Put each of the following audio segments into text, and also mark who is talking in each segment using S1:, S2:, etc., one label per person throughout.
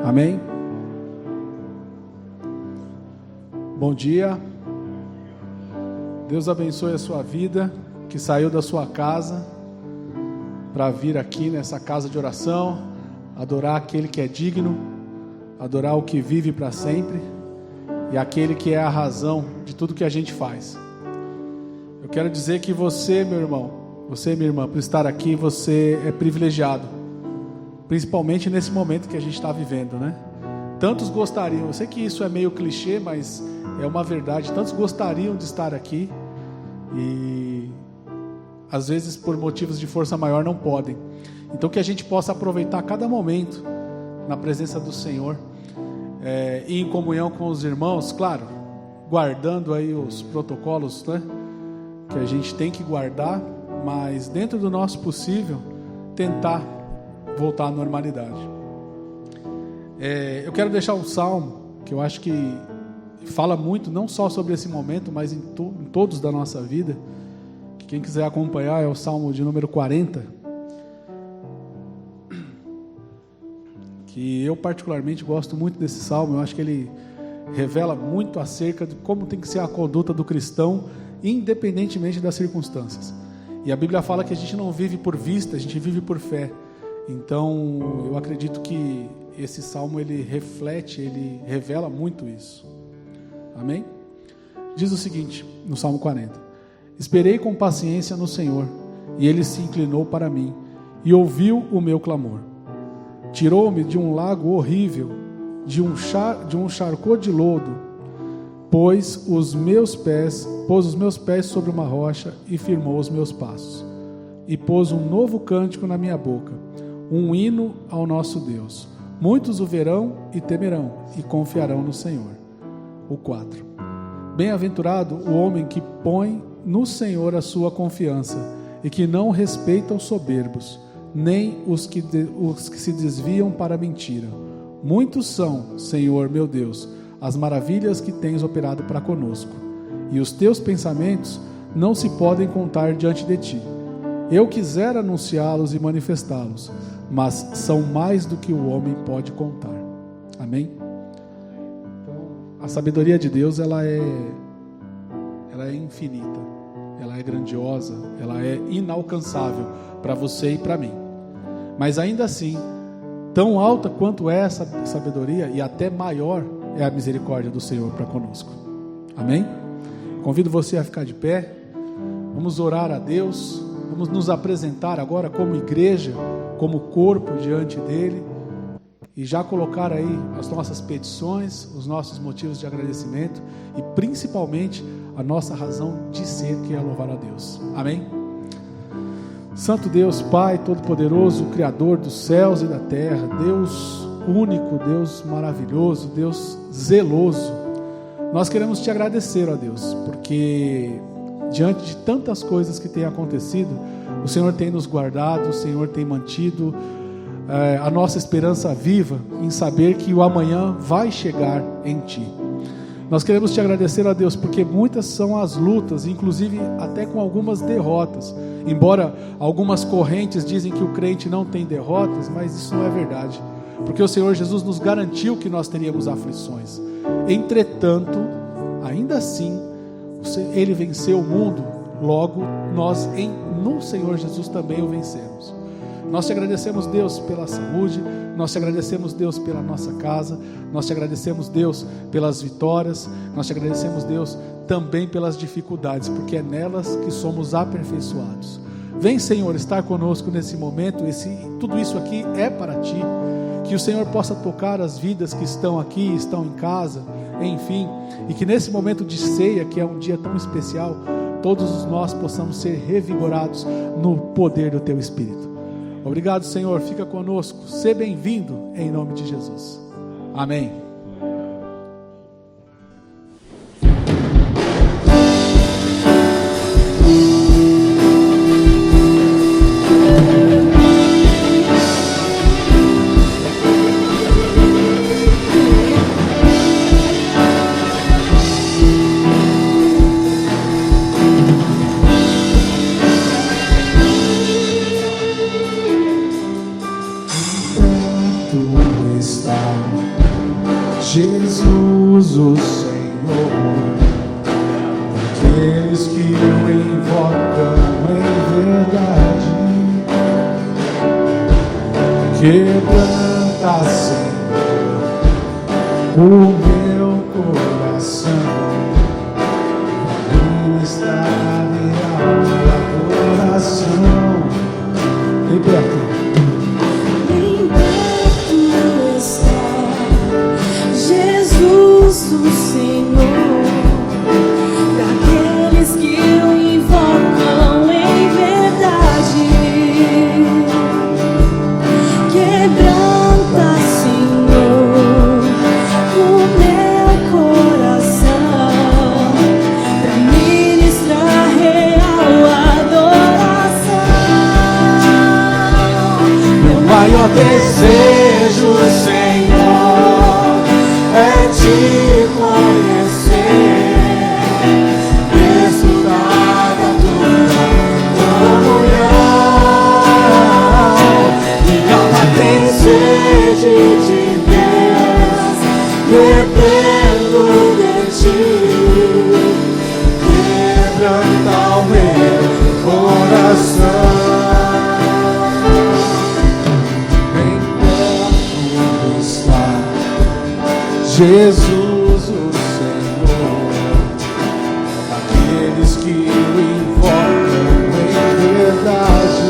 S1: Amém? Bom dia. Deus abençoe a sua vida, que saiu da sua casa para vir aqui nessa casa de oração, adorar aquele que é digno, adorar o que vive para sempre e aquele que é a razão de tudo que a gente faz. Eu quero dizer que você, meu irmão, você, minha irmã, por estar aqui, você é privilegiado, principalmente nesse momento que a gente está vivendo, né? Tantos gostariam, eu sei que isso é meio clichê, mas é uma verdade, tantos gostariam de estar aqui e às vezes por motivos de força maior não podem. Então que a gente possa aproveitar cada momento na presença do Senhor, e em comunhão com os irmãos, claro, guardando aí os protocolos, né, que a gente tem que guardar, mas dentro do nosso possível tentar voltar à normalidade. Eu quero deixar um salmo que eu acho que fala muito, não só sobre esse momento, mas em todos da nossa vida. Que quem quiser acompanhar é o Salmo de número 40, que eu particularmente gosto muito desse salmo. Eu acho que ele revela muito acerca de como tem que ser a conduta do cristão, independentemente das circunstâncias. E a Bíblia fala que a gente não vive por vista, a gente vive por fé. Então eu acredito que esse salmo ele reflete, ele revela muito isso. Amém? Diz o seguinte no Salmo 40: esperei com paciência no Senhor, e Ele se inclinou para mim e ouviu o meu clamor. Tirou-me de um lago horrível, de um charco de lodo, pôs os meus pés sobre uma rocha e firmou os meus passos. E pôs um novo cântico na minha boca, um hino ao nosso Deus. Muitos o verão e temerão e confiarão no Senhor. O 4. Bem-aventurado o homem que põe no Senhor a sua confiança e que não respeita os soberbos, nem os que se desviam para a mentira. Muitos são, Senhor meu Deus, as maravilhas que tens operado para conosco, e os teus pensamentos não se podem contar diante de ti. Eu quisera anunciá-los e manifestá-los, mas são mais do que o homem pode contar. Amém? A sabedoria de Deus, ela é infinita, ela é grandiosa, ela é inalcançável para você e para mim. Mas ainda assim, tão alta quanto é essa sabedoria e até maior é a misericórdia do Senhor para conosco. Amém? Convido você a ficar de pé. Vamos orar a Deus. Vamos nos apresentar agora como igreja, como corpo diante dele, e já colocar aí as nossas petições, os nossos motivos de agradecimento e principalmente a nossa razão de ser, que é louvar a Deus. Amém? Santo Deus, Pai Todo-Poderoso, Criador dos céus e da terra, Deus único, Deus maravilhoso, Deus zeloso, nós queremos te agradecer, ó Deus, porque diante de tantas coisas que têm acontecido, o Senhor tem nos guardado, o Senhor tem mantido a nossa esperança viva em saber que o amanhã vai chegar em Ti. Nós queremos te agradecer, ó Deus, porque muitas são as lutas, inclusive até com algumas derrotas, embora algumas correntes dizem que o crente não tem derrotas, mas isso não é verdade, porque o Senhor Jesus nos garantiu que nós teríamos aflições. Entretanto, ainda assim, Ele venceu o mundo, logo nós no Senhor Jesus também o vencemos. Nós te agradecemos, Deus, pela saúde, nós te agradecemos, Deus, pela nossa casa, nós te agradecemos, Deus, pelas vitórias, nós te agradecemos, Deus, também pelas dificuldades, porque é nelas que somos aperfeiçoados. Vem, Senhor, estar conosco nesse momento, tudo isso aqui é para Ti, que o Senhor possa tocar as vidas que estão aqui, estão em casa, enfim, e que nesse momento de ceia, que é um dia tão especial, todos nós possamos ser revigorados no poder do Teu Espírito. Obrigado, Senhor, fica conosco, seja bem-vindo em nome de Jesus. Amém.
S2: Está
S1: Jesus, o Senhor, aqueles que o invocam em verdade, quebranta, Senhor, o meu coração, ministrar minha adoração. Liberta.
S2: Jesus, o Senhor, daqueles que o invocam em verdade, quebranta, Senhor, o meu coração, pra ministrar real adoração.
S1: Meu maior desejo, Senhor, é te conhecer, desfrutar da tua comunhão. Minha alma tem sede de Deus, dependo de ti, quebranta o meu coração. Bem perto está Jesus, o Senhor, aqueles que o invocam em verdade,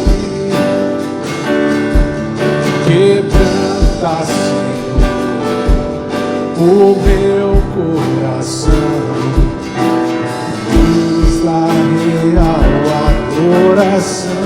S1: quebranta, Senhor, o meu coração, luz da real adoração.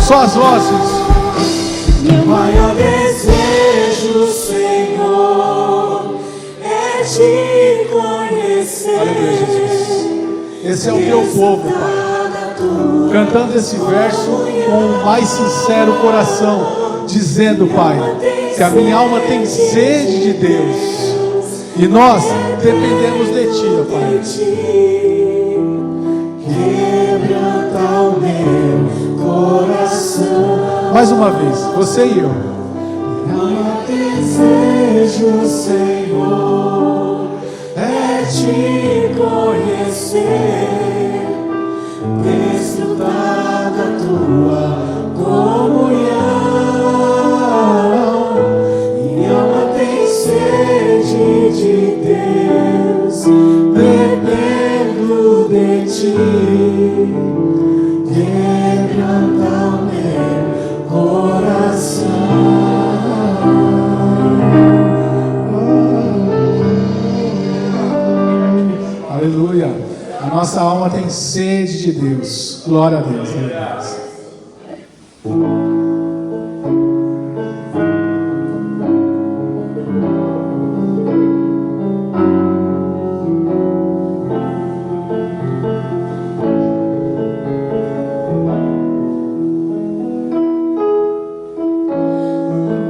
S1: Só as vozes.
S2: Meu maior desejo, Senhor, é te conhecer.
S1: Aleluia, Jesus. Esse é o teu povo, Pai, cantando esse verso com o mais sincero coração, dizendo, Pai, que a minha alma tem sede de Deus e nós dependemos de Ti, ó Pai. Quebranta o meu coração. Mais uma vez, você e eu. Meu desejo, Senhor, é te conhecer, desfrutar da tua comunhão. Minha alma tem sede de Deus, dependo de ti. Quebranta o meu coração. Aleluia. A nossa alma tem sede de Deus. Glória a Deus.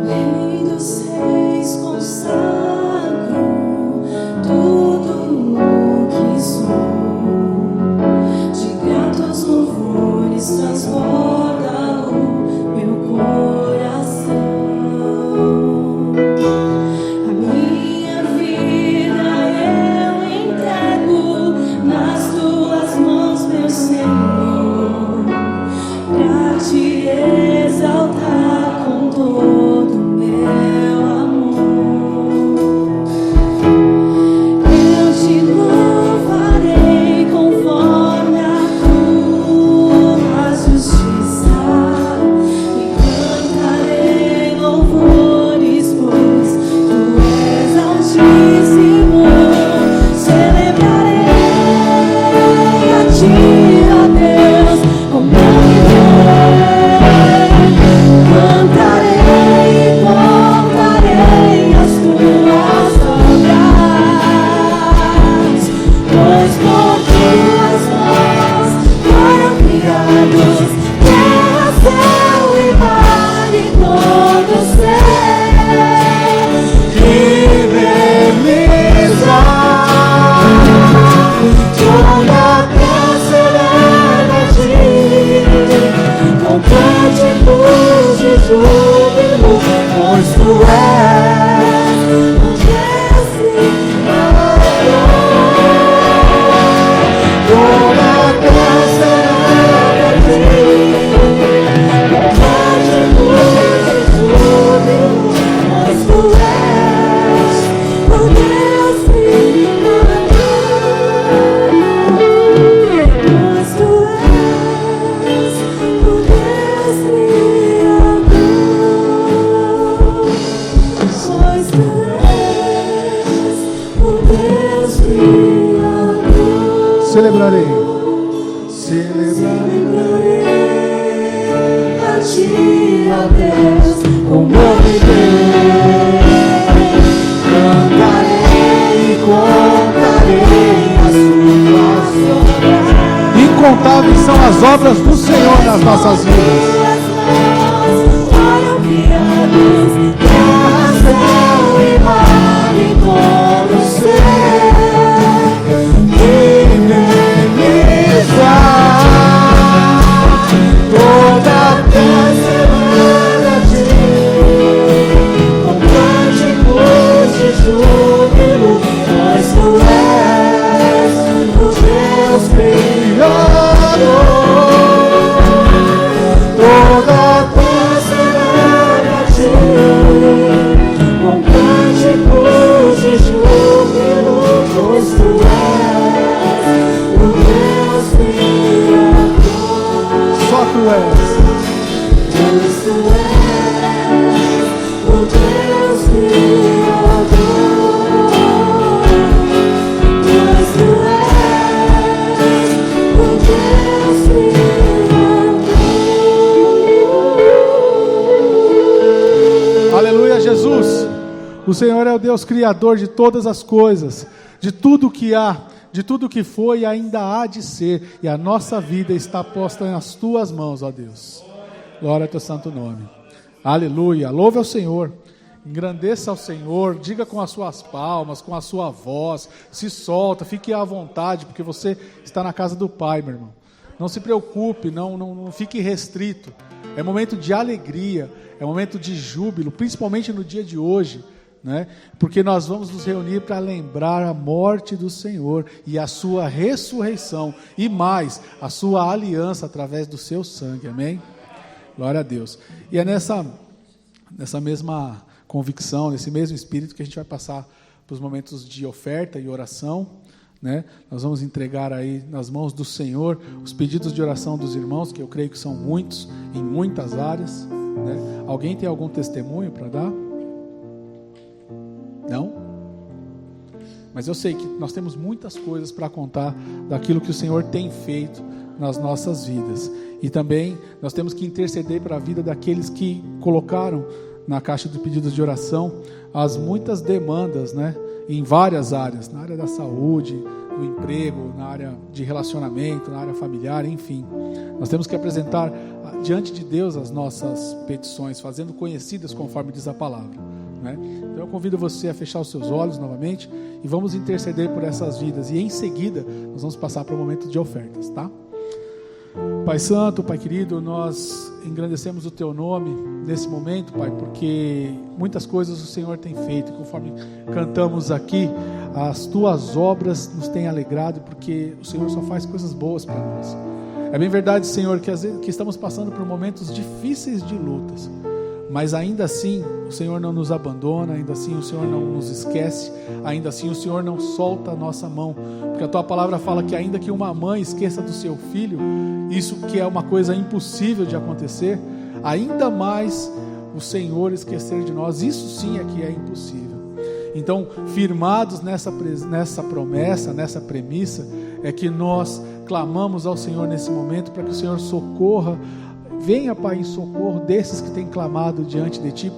S2: Rei dos reis, consagro tudo.
S1: celebrarei
S2: a ti, ó Deus, com meu viver. Cantarei e contarei as tuas obras.
S1: Incontáveis são as obras do Senhor nas nossas vidas.
S2: Terra, céu e mar e todo ser, toda a terra a ti, com cânticos de júbilo, pois tu és o Deus Criador. Toda a terra a ti, com cânticos de júbilo, pois tu és o Deus Criador.
S1: Só tu és.
S2: Deus, tu és o Deus Criador. Deus, tu és o Deus Criador.
S1: Aleluia, Jesus. O Senhor é o Deus Criador de todas as coisas, de tudo que há, de tudo que foi e ainda há de ser, e a nossa vida está posta nas tuas mãos, ó Deus. Glória ao teu santo nome. Aleluia. Louve ao Senhor. Engrandeça ao Senhor, diga com as suas palmas, com a sua voz, se solta, fique à vontade, porque você está na casa do Pai, meu irmão. Não se preocupe, não fique restrito. É momento de alegria, é momento de júbilo, principalmente no dia de hoje, né? Porque nós vamos nos reunir para lembrar a morte do Senhor e a sua ressurreição, e mais, a sua aliança através do seu sangue, amém? Glória a Deus. E é nessa mesma convicção, nesse mesmo espírito que a gente vai passar para os momentos de oferta e oração, né? Nós vamos entregar aí nas mãos do Senhor os pedidos de oração dos irmãos, que eu creio que são muitos, em muitas áreas, né? Alguém tem algum testemunho para dar? Não? Mas eu sei que nós temos muitas coisas para contar daquilo que o Senhor tem feito nas nossas vidas. E também nós temos que interceder para a vida daqueles que colocaram na caixa de pedidos de oração as muitas demandas, né? Em várias áreas, na área da saúde, no emprego, na área de relacionamento, na área familiar, enfim. Nós temos que apresentar diante de Deus as nossas petições, fazendo conhecidas conforme diz a palavra, né? Então eu convido você a fechar os seus olhos novamente e vamos interceder por essas vidas. E em seguida nós vamos passar para o momento de ofertas, tá? Pai Santo, Pai querido, nós engrandecemos o Teu nome nesse momento, Pai, porque muitas coisas o Senhor tem feito. Conforme cantamos aqui, as Tuas obras nos têm alegrado, porque o Senhor só faz coisas boas para nós. É bem verdade, Senhor, que às vezes que estamos passando por momentos difíceis de lutas, mas ainda assim o Senhor não nos abandona, ainda assim o Senhor não nos esquece, ainda assim o Senhor não solta a nossa mão, porque a Tua palavra fala que ainda que uma mãe esqueça do seu filho, isso que é uma coisa impossível de acontecer, ainda mais o Senhor esquecer de nós, isso sim é que é impossível. Então, firmados nessa promessa, nessa premissa, é que nós clamamos ao Senhor nesse momento, para que o Senhor socorra. Venha, Pai, em socorro desses que têm clamado diante de Ti,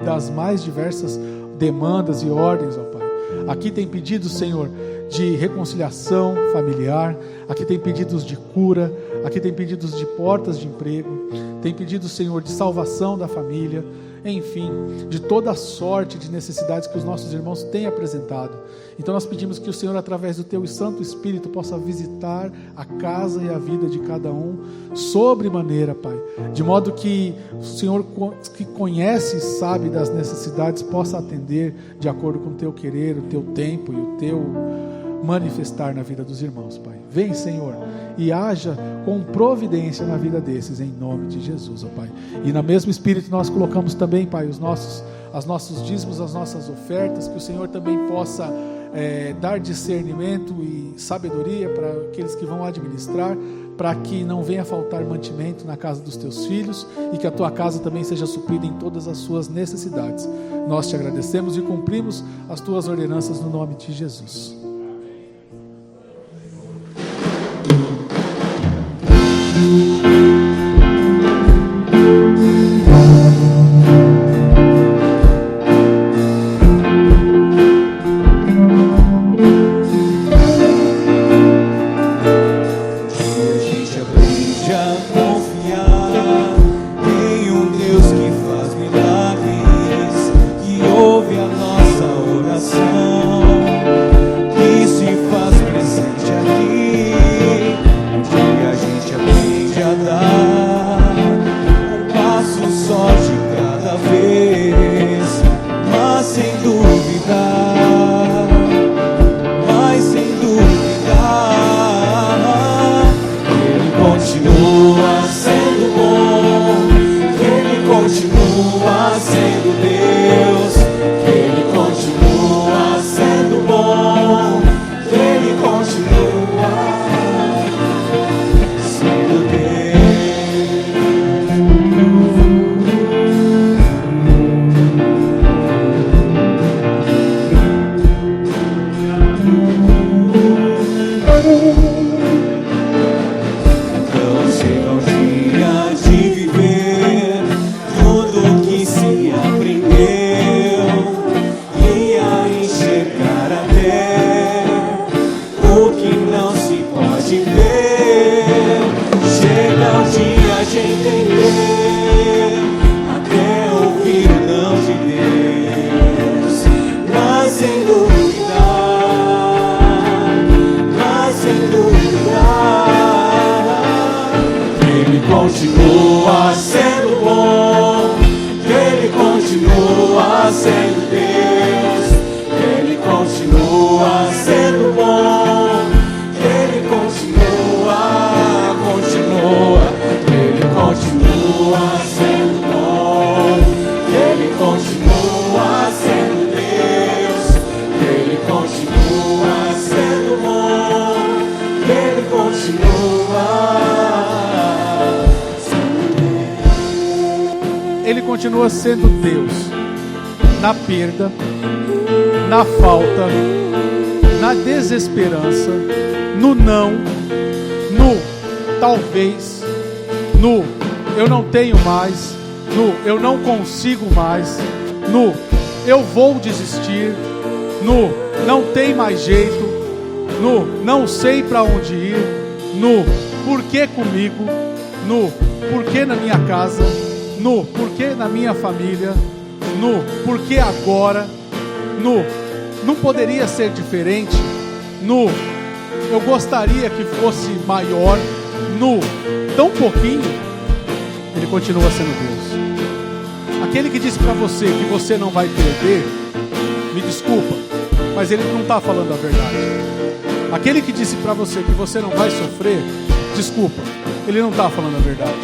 S1: das mais diversas demandas e ordens, ó Pai. Aqui tem pedidos, Senhor, de reconciliação familiar, aqui tem pedidos de cura, aqui tem pedidos de portas de emprego, tem pedidos, Senhor, de salvação da família, enfim, de toda a sorte de necessidades que os nossos irmãos têm apresentado. Então nós pedimos que o Senhor, através do Teu Santo Espírito, possa visitar a casa e a vida de cada um, sobremaneira, Pai, de modo que o Senhor, que conhece e sabe das necessidades, possa atender de acordo com o Teu querer, o Teu tempo e o Teu manifestar na vida dos irmãos, Pai. Vem, Senhor, e haja com providência na vida desses, em nome de Jesus, ó Pai. E no mesmo Espírito nós colocamos também, Pai, os nossos dízimos, as nossas ofertas, que o Senhor também possa dar discernimento e sabedoria para aqueles que vão administrar, para que não venha faltar mantimento na casa dos Teus filhos e que a Tua casa também seja suprida em todas as suas necessidades. Nós Te agradecemos e cumprimos as Tuas ordenanças no nome de Jesus.
S2: sendo Deus, Ele continua sendo bom, Ele continua, Ele continua sendo bom, Ele continua sendo Deus, Ele continua sendo bom, Ele continua sendo Deus.
S1: Ele continua sendo Deus na perda, na falta, na desesperança, no não, no talvez, no eu não tenho mais, no eu não consigo mais, no eu vou desistir, no não tem mais jeito, no não sei para onde ir, no porquê comigo, no porquê na minha casa, no porquê na minha família, no porquê agora, no não poderia ser diferente, no eu gostaria que fosse maior, no tão pouquinho. Ele continua sendo Deus. Aquele que disse para você que você não vai perder, me desculpa, mas ele não está falando a verdade. Aquele que disse para você que você não vai sofrer, desculpa, ele não está falando a verdade.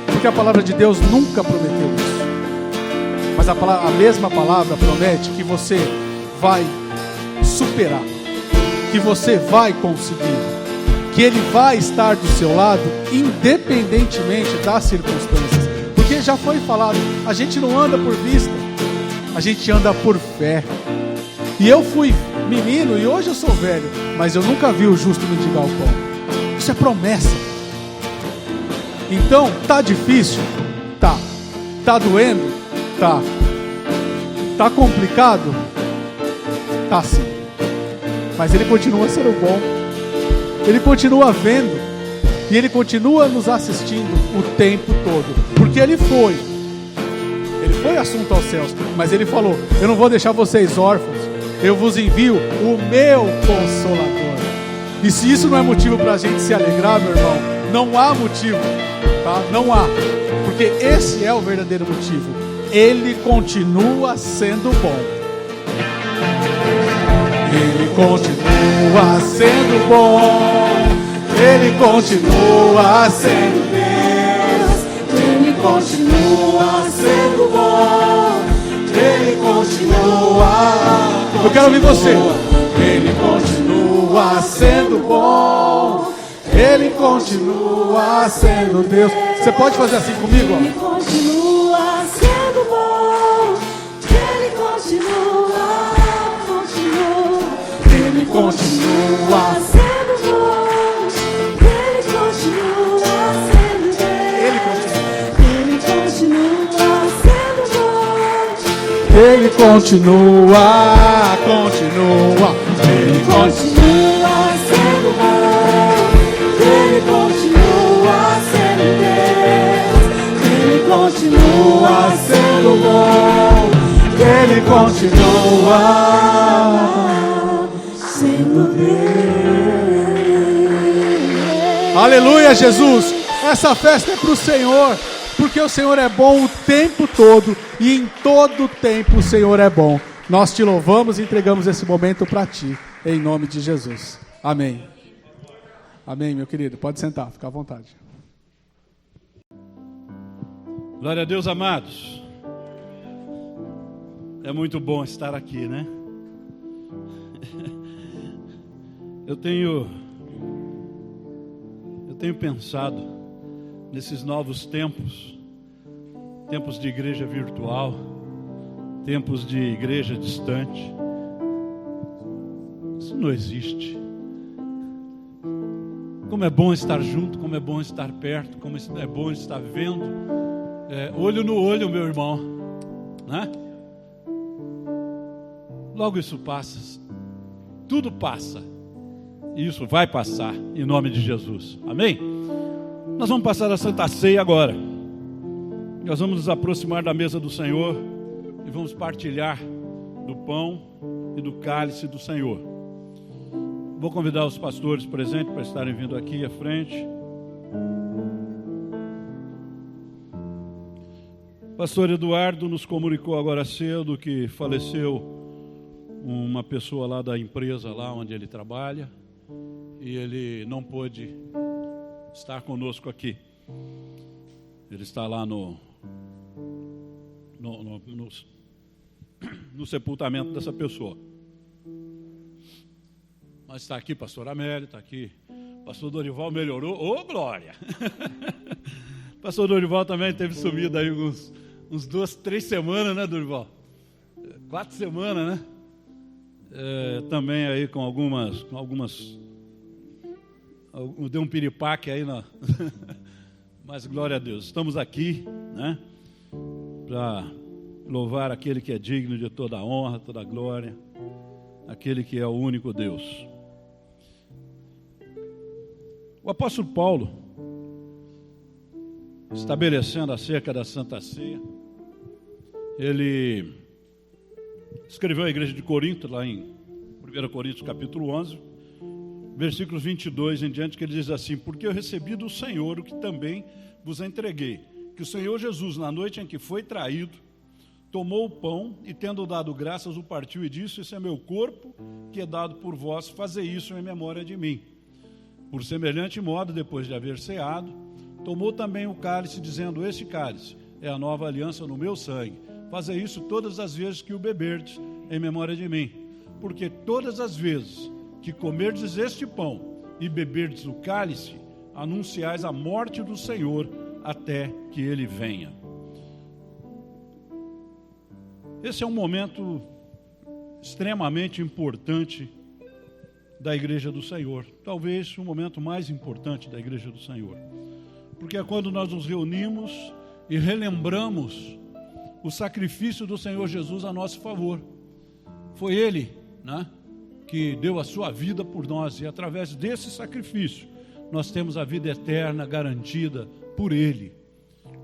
S1: Porque a palavra de Deus nunca prometeu isso. Mas a mesma palavra promete que você vai superar, que você vai conseguir, que Ele vai estar do seu lado, independentemente das circunstâncias. Porque já foi falado, a gente não anda por vista, a gente anda por fé. E eu fui menino e hoje eu sou velho, mas eu nunca vi o justo mendigar o pão. Isso é promessa. Então, tá difícil? Tá. Tá doendo? Tá. Tá complicado? Tá sim. Mas Ele continua sendo bom. Ele continua vendo. E Ele continua nos assistindo o tempo todo. Porque Ele foi assunto aos céus. Mas Ele falou, eu não vou deixar vocês órfãos. Eu vos envio o meu Consolador. E se isso não é motivo para a gente se alegrar, meu irmão, não há motivo, tá? Não há. Porque esse é o verdadeiro motivo. Ele continua sendo bom. Ele continua sendo bom. Ele continua sendo Deus.
S2: Ele continua sendo bom. Ele continua.
S1: Eu quero ouvir você.
S2: Ele continua sendo bom.
S1: Ele continua sendo Deus. Você pode fazer assim comigo?
S2: Ele continua sendo bom. Ele continua. Ele continua sendo bom. Ele continua sendo Deus. Ele continua sendo bom.
S1: Ele continua.
S2: Ele continua sendo bom. Ele continua sendo Deus. Ele continua sendo bom.
S1: Ele continua
S2: sendo Deus.
S1: Aleluia, Jesus. Essa festa é para o Senhor, porque o Senhor é bom o tempo todo e em todo tempo o Senhor é bom. Nós te louvamos e entregamos esse momento para ti, em nome de Jesus. Amém. Amém, meu querido. Pode sentar, fica à vontade.
S3: Glória a Deus, amados. É muito bom estar aqui, né? Eu tenho pensado nesses novos tempos de igreja virtual, tempos de igreja distante. Isso não existe. Como é bom estar junto, como é bom estar perto, como é bom estar vendo, olho no olho, meu irmão, né? Logo isso passa, tudo passa, e isso vai passar, em nome de Jesus, amém? Nós vamos passar a Santa Ceia agora. Nós vamos nos aproximar da mesa do Senhor e vamos partilhar do pão e do cálice do Senhor. Vou convidar os pastores presentes para estarem vindo aqui à frente. Pastor Eduardo nos comunicou agora cedo que faleceu uma pessoa lá da empresa, lá onde ele trabalha, e ele não pôde estar conosco aqui. Ele está lá no sepultamento dessa pessoa. Mas está aqui pastor Amélio, está aqui pastor Dorival, melhorou, ô glória! Pastor Dorival também teve sumido aí uns 2, 3 semanas, né, Dorival? 4 semanas, né? Também aí com algumas deu um piripaque aí, mas glória a Deus, estamos aqui, né, para louvar aquele que é digno de toda a honra, toda a glória, aquele que é o único Deus. O apóstolo Paulo, estabelecendo acerca da Santa Ceia, ele escreveu à igreja de Corinto, lá em 1 Coríntios capítulo 11, versículos 22 em diante, que ele diz assim: porque eu recebi do Senhor o que também vos entreguei, que o Senhor Jesus, na noite em que foi traído, tomou o pão e, tendo dado graças, o partiu e disse: esse é meu corpo, que é dado por vós, fazei isso em memória de mim. Por semelhante modo, depois de haver ceado, tomou também o cálice, dizendo: este cálice é a nova aliança no meu sangue. Fazei isso todas as vezes que o beberdes, em memória de mim. Porque todas as vezes que comerdes este pão e beberdes o cálice, anunciais a morte do Senhor até que ele venha. Esse é um momento extremamente importante da igreja do Senhor, talvez o momento mais importante da igreja do Senhor, porque é quando nós nos reunimos e relembramos o sacrifício do Senhor Jesus a nosso favor. Foi Ele, né, que deu a sua vida por nós, e através desse sacrifício nós temos a vida eterna garantida por Ele.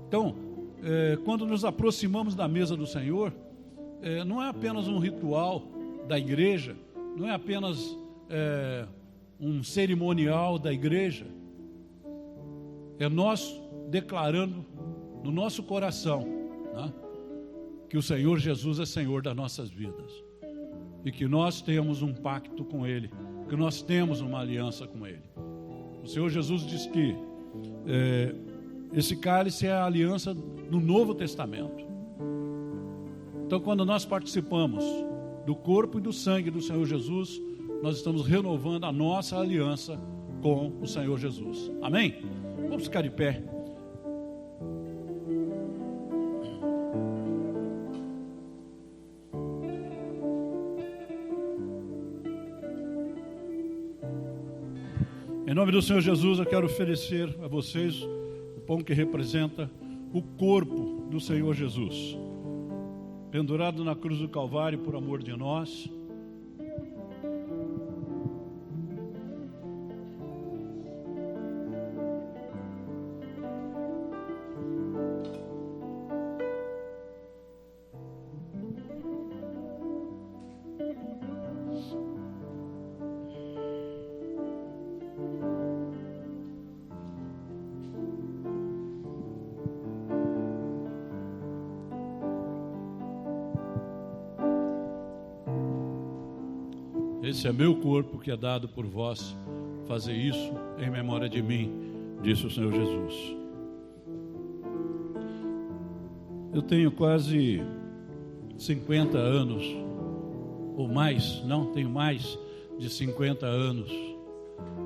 S3: Então, quando nos aproximamos da mesa do Senhor, não é apenas um ritual da igreja, não é apenas um cerimonial da igreja, é nós declarando no nosso coração, né, que o Senhor Jesus é Senhor das nossas vidas, e que nós temos um pacto com Ele, que nós temos uma aliança com Ele. O Senhor Jesus diz que esse cálice é a aliança no Novo Testamento. Então, quando nós participamos do corpo e do sangue do Senhor Jesus, nós estamos renovando a nossa aliança com o Senhor Jesus. Amém? Vamos ficar de pé. Em nome do Senhor Jesus, eu quero oferecer a vocês o pão que representa o corpo do Senhor Jesus, pendurado na cruz do Calvário por amor de nós. Esse é meu corpo que é dado por vós, fazei isso em memória de mim, disse o Senhor Jesus. Eu tenho quase 50 anos, ou mais, não, tenho mais de 50 anos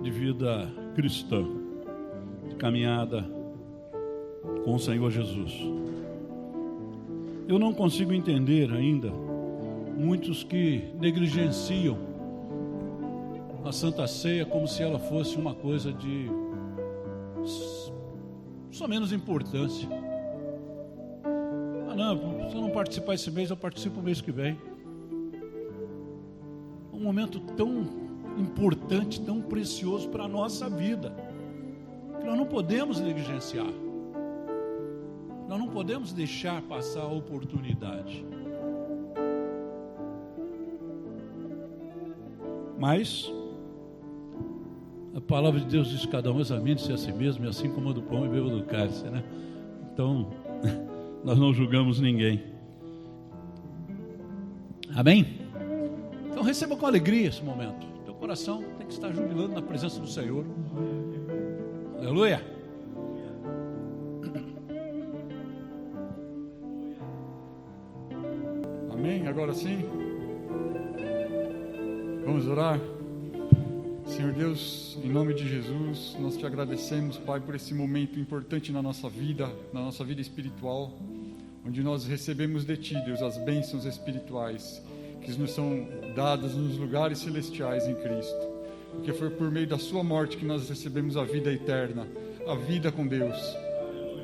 S3: de vida cristã, de caminhada com o Senhor Jesus. Eu não consigo entender ainda muitos que negligenciam a Santa Ceia como se ela fosse uma coisa de só menos importância. Não, se eu não participar esse mês, eu participo o mês que vem. Um momento tão importante, tão precioso para a nossa vida, que nós não podemos negligenciar. Nós não podemos deixar passar a oportunidade. Mas a palavra de Deus diz: cada um examine-se a si mesmo, e assim como do pão e beba do cálice, né? Então, Nós não julgamos ninguém. Amém? Então receba com alegria esse momento. Teu coração tem que estar jubilando na presença do Senhor. Aleluia.
S4: Amém? Agora sim. Vamos orar. Senhor Deus, em nome de Jesus, nós te agradecemos, Pai, por esse momento importante na nossa vida espiritual, onde nós recebemos de Ti, Deus, as bênçãos espirituais que nos são dadas nos lugares celestiais em Cristo, porque foi por meio da Sua morte que nós recebemos a vida eterna, a vida com Deus.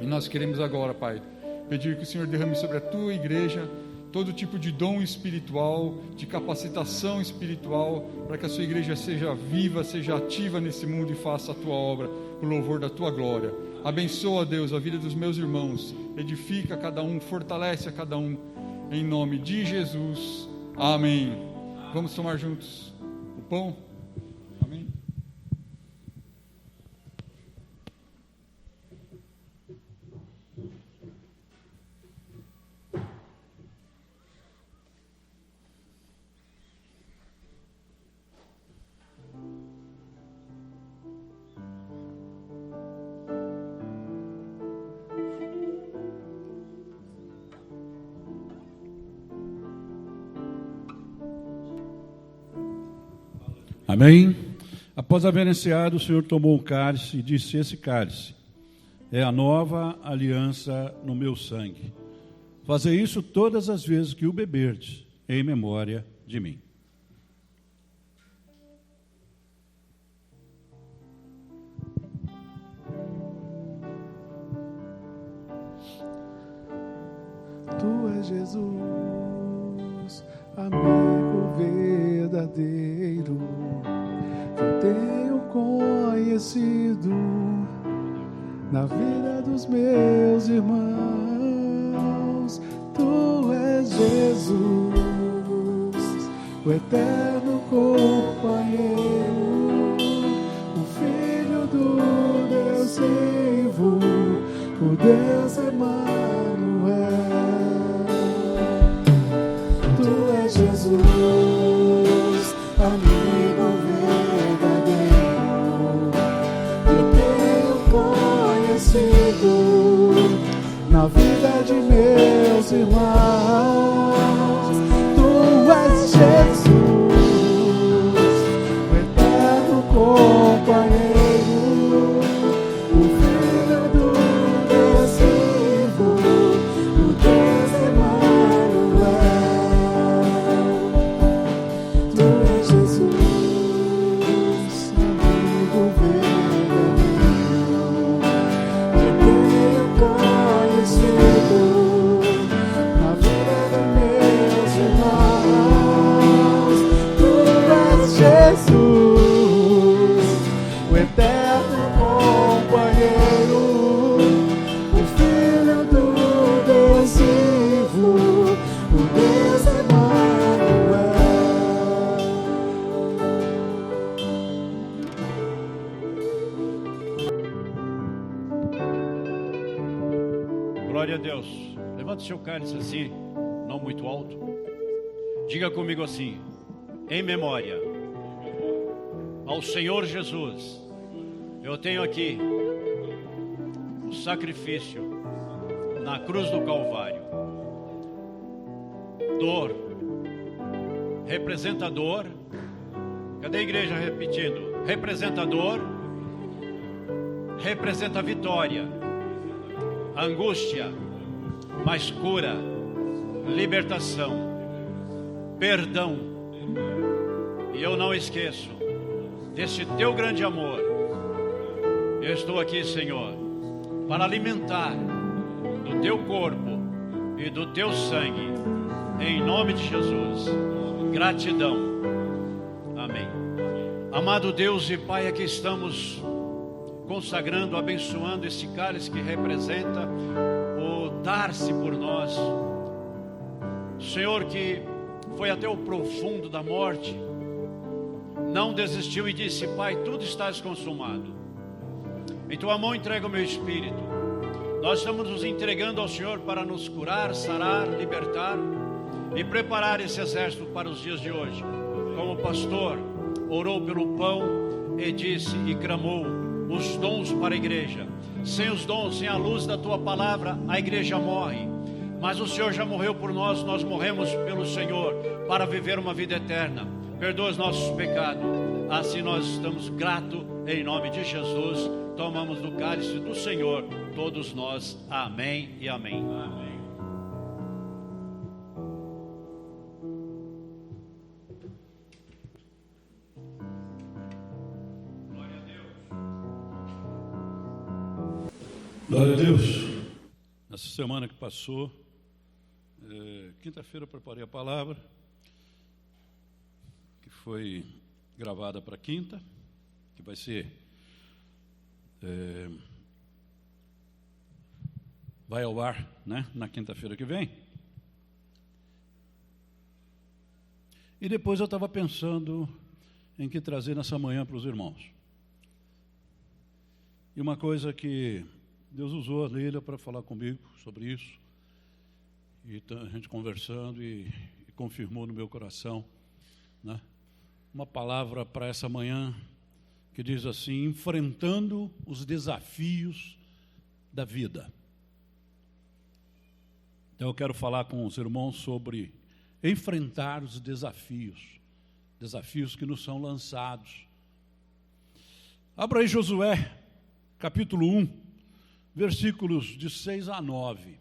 S4: E nós queremos agora, Pai, pedir que o Senhor derrame sobre a Tua igreja todo tipo de dom espiritual, de capacitação espiritual, para que a sua igreja seja viva, seja ativa nesse mundo e faça a tua obra, por louvor da tua glória. Abençoa, Deus, a vida dos meus irmãos, edifica cada um, fortalece a cada um, em nome de Jesus. Amém. Vamos tomar juntos o pão? Amém.
S3: Amém? Após haver encerrado, o Senhor tomou o cálice e disse: esse cálice é a nova aliança no meu sangue. Fazei isso todas as vezes que o beberdes, em memória de mim.
S1: Tu és Jesus, amigo verdadeiro, eu tenho conhecido na vida dos meus irmãos. Tu és Jesus, o eterno companheiro, o Filho do Deus vivo, o Deus Emanuel. Tu és Jesus, amigo verdadeiro, eu tenho conhecido na vida de meus irmãos. Tu és Jesus, o eterno companheiro, o Filho do Deus vivo, o Deus Emanuel. Tu és Jesus, amigo verdadeiro, eu tenho conhecido na vida dos meus irmãos. Tu és Jesus, o eterno companheiro, o Filho do Deus vivo, o Deus
S5: Glória a Deus. Levante seu cálice assim, não muito alto. Diga comigo assim: em memória ao Senhor Jesus, eu tenho aqui o sacrifício na cruz do Calvário. Dor representa dor. Cadê a igreja repetindo? Representa dor, representa vitória, angústia, mas cura, libertação, perdão. E eu não esqueço desse teu grande amor. Eu estou aqui, Senhor, para alimentar do teu corpo e do teu sangue, em nome de Jesus. Gratidão. Amém. Amado Deus e Pai, aqui estamos consagrando, abençoando esse cálice que representa o dar-se por nós. Senhor, que foi até o profundo da morte, não desistiu e disse: Pai, tudo está consumado. Em tua mão entrego o meu espírito. Nós estamos nos entregando ao Senhor para nos curar, sarar, libertar e preparar esse exército para os dias de hoje. Como o pastor orou pelo pão e disse e clamou os dons para a igreja. Sem os dons, sem a luz da tua palavra, a igreja morre. Mas o Senhor já morreu por nós, nós morremos pelo Senhor para viver uma vida eterna. Perdoa os nossos pecados. Assim nós estamos gratos em nome de Jesus. Tomamos do cálice do Senhor, todos nós. Amém e amém. Amém.
S3: Glória a Deus. Nessa semana que passou, quinta-feira eu preparei a palavra, que foi gravada para quinta, que vai ser, vai ao ar, né, na quinta-feira que vem. E depois eu estava pensando em que trazer nessa manhã para os irmãos. E uma coisa que Deus usou a Leila para falar comigo sobre isso, e a gente conversando e confirmou no meu coração, né, uma palavra para essa manhã que diz assim: enfrentando os desafios da vida. Então eu quero falar com os irmãos sobre enfrentar os desafios que nos são lançados. Abra aí Josué, capítulo 1, versículos de 6 a 9.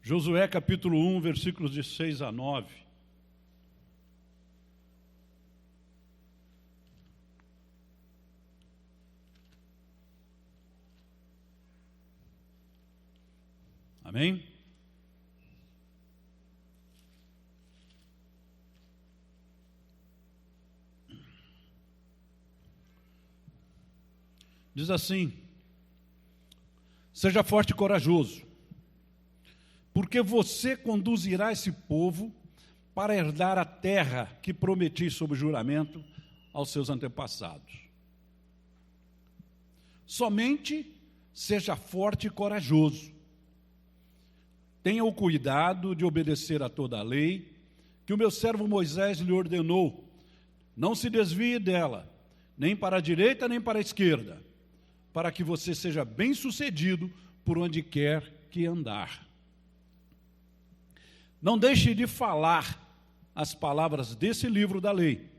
S3: Josué capítulo 1, versículos de 6 a 9. Amém? Diz assim: seja forte e corajoso, porque você conduzirá esse povo para herdar a terra que prometi sob juramento aos seus antepassados. Somente seja forte e corajoso. Tenha o cuidado de obedecer a toda a lei que o meu servo Moisés lhe ordenou. Não se desvie dela, nem para a direita nem para a esquerda, para que você seja bem-sucedido por onde quer que andar. Não deixe de falar as palavras desse livro da lei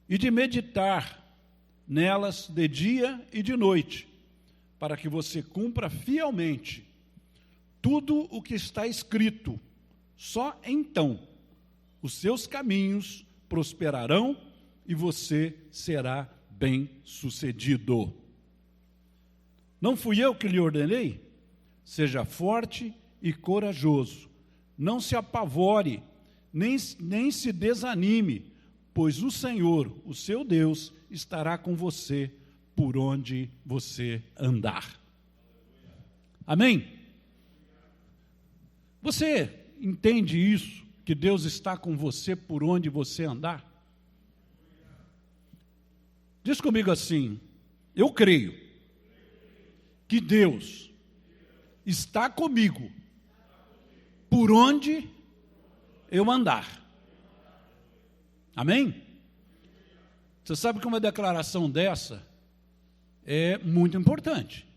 S3: e de meditar nelas de dia e de noite, para que você cumpra fielmente tudo o que está escrito. Só então os seus caminhos prosperarão e você será bem-sucedido. Não fui eu que lhe ordenei? Seja forte e corajoso. Não se apavore, nem se desanime, pois o Senhor, o seu Deus, estará com você por onde você andar. Amém? Você entende isso? Que Deus está com você por onde você andar? Diz comigo assim: eu creio que Deus está comigo por onde eu andar. Amém? Você sabe que uma declaração dessa é muito importante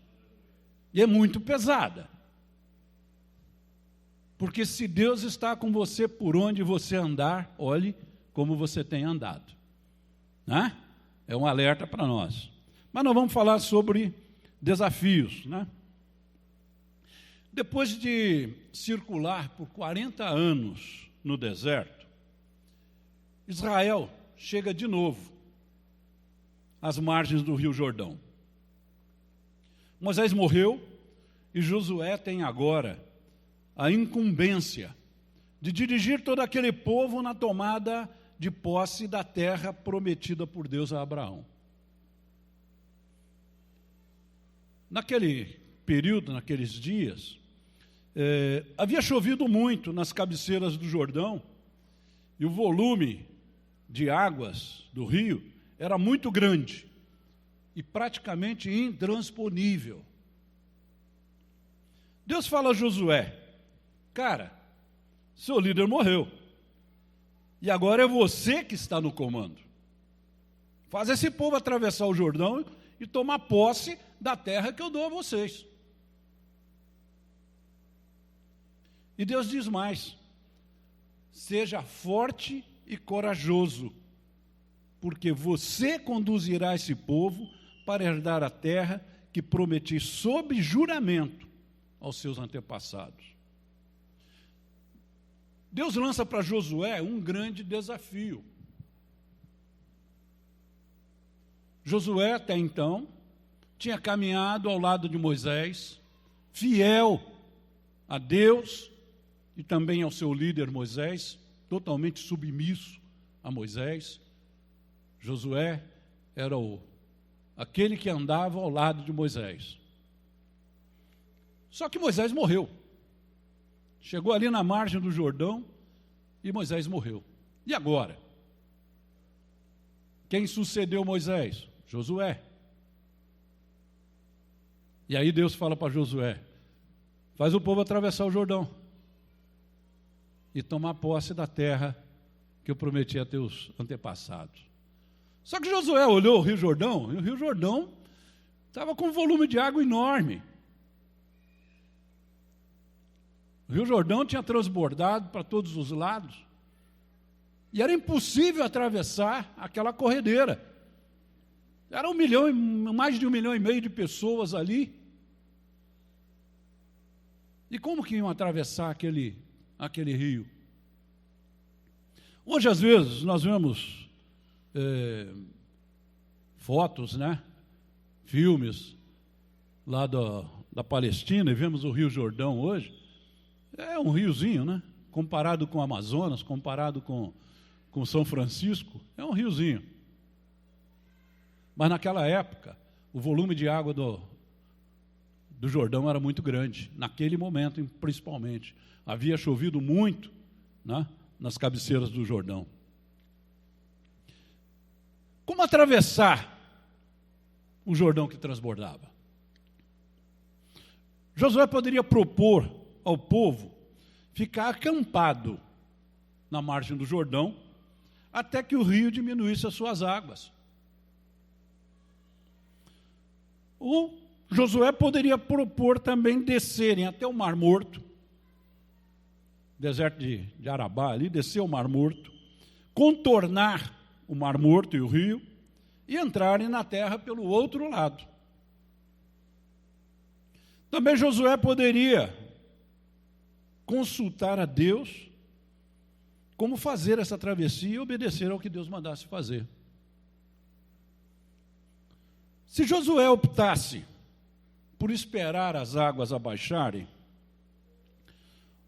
S3: e é muito pesada. Porque se Deus está com você por onde você andar, olhe como você tem andado. Né? É um alerta para nós. Mas nós vamos falar sobre desafios. Né? Depois de circular por 40 anos no deserto, Israel chega de novo às margens do Rio Jordão. Moisés morreu e Josué tem agora a incumbência de dirigir todo aquele povo na tomada de posse da terra prometida por Deus a Abraão. Naquele período, naqueles dias, havia chovido muito nas cabeceiras do Jordão, e o volume de águas do rio era muito grande e praticamente intransponível. Deus fala a Josué: cara, seu líder morreu, e agora é você que está no comando. Faz esse povo atravessar o Jordão e tomar posse da terra que eu dou a vocês. E Deus diz mais: seja forte e corajoso, porque você conduzirá esse povo para herdar a terra que prometi sob juramento aos seus antepassados. Deus lança para Josué um grande desafio. Josué, até então, tinha caminhado ao lado de Moisés, fiel a Deus e também ao seu líder Moisés, totalmente submisso a Moisés. Josué era aquele que andava ao lado de Moisés. Só que Moisés morreu. Chegou ali na margem do Jordão e Moisés morreu. E agora? Quem sucedeu Moisés? Josué. E aí Deus fala para Josué: faz o povo atravessar o Jordão e tomar posse da terra que eu prometi a teus antepassados. Só que Josué olhou o Rio Jordão, e o Rio Jordão estava com um volume de água enorme. O Rio Jordão tinha transbordado para todos os lados, e era impossível atravessar aquela corredeira. Era mais de 1,5 milhão de pessoas ali. E como que iam atravessar aquele rio? Hoje, às vezes, nós vemos fotos, né? Filmes lá da Palestina, e vemos o Rio Jordão hoje. É um riozinho, né? Comparado com o Amazonas, comparado com São Francisco, é um riozinho. Mas naquela época, o volume de água do Jordão era muito grande, naquele momento principalmente. Havia chovido muito, né, nas cabeceiras do Jordão. Como atravessar o Jordão que transbordava? Josué poderia propor ao povo ficar acampado na margem do Jordão até que o rio diminuísse as suas águas. O Josué poderia propor também descerem até o Mar Morto, deserto de Arabá ali, descer o Mar Morto, contornar o Mar Morto e o rio e entrarem na terra pelo outro lado. Também Josué poderia consultar a Deus como fazer essa travessia e obedecer ao que Deus mandasse fazer. Se Josué optasse por esperar as águas abaixarem,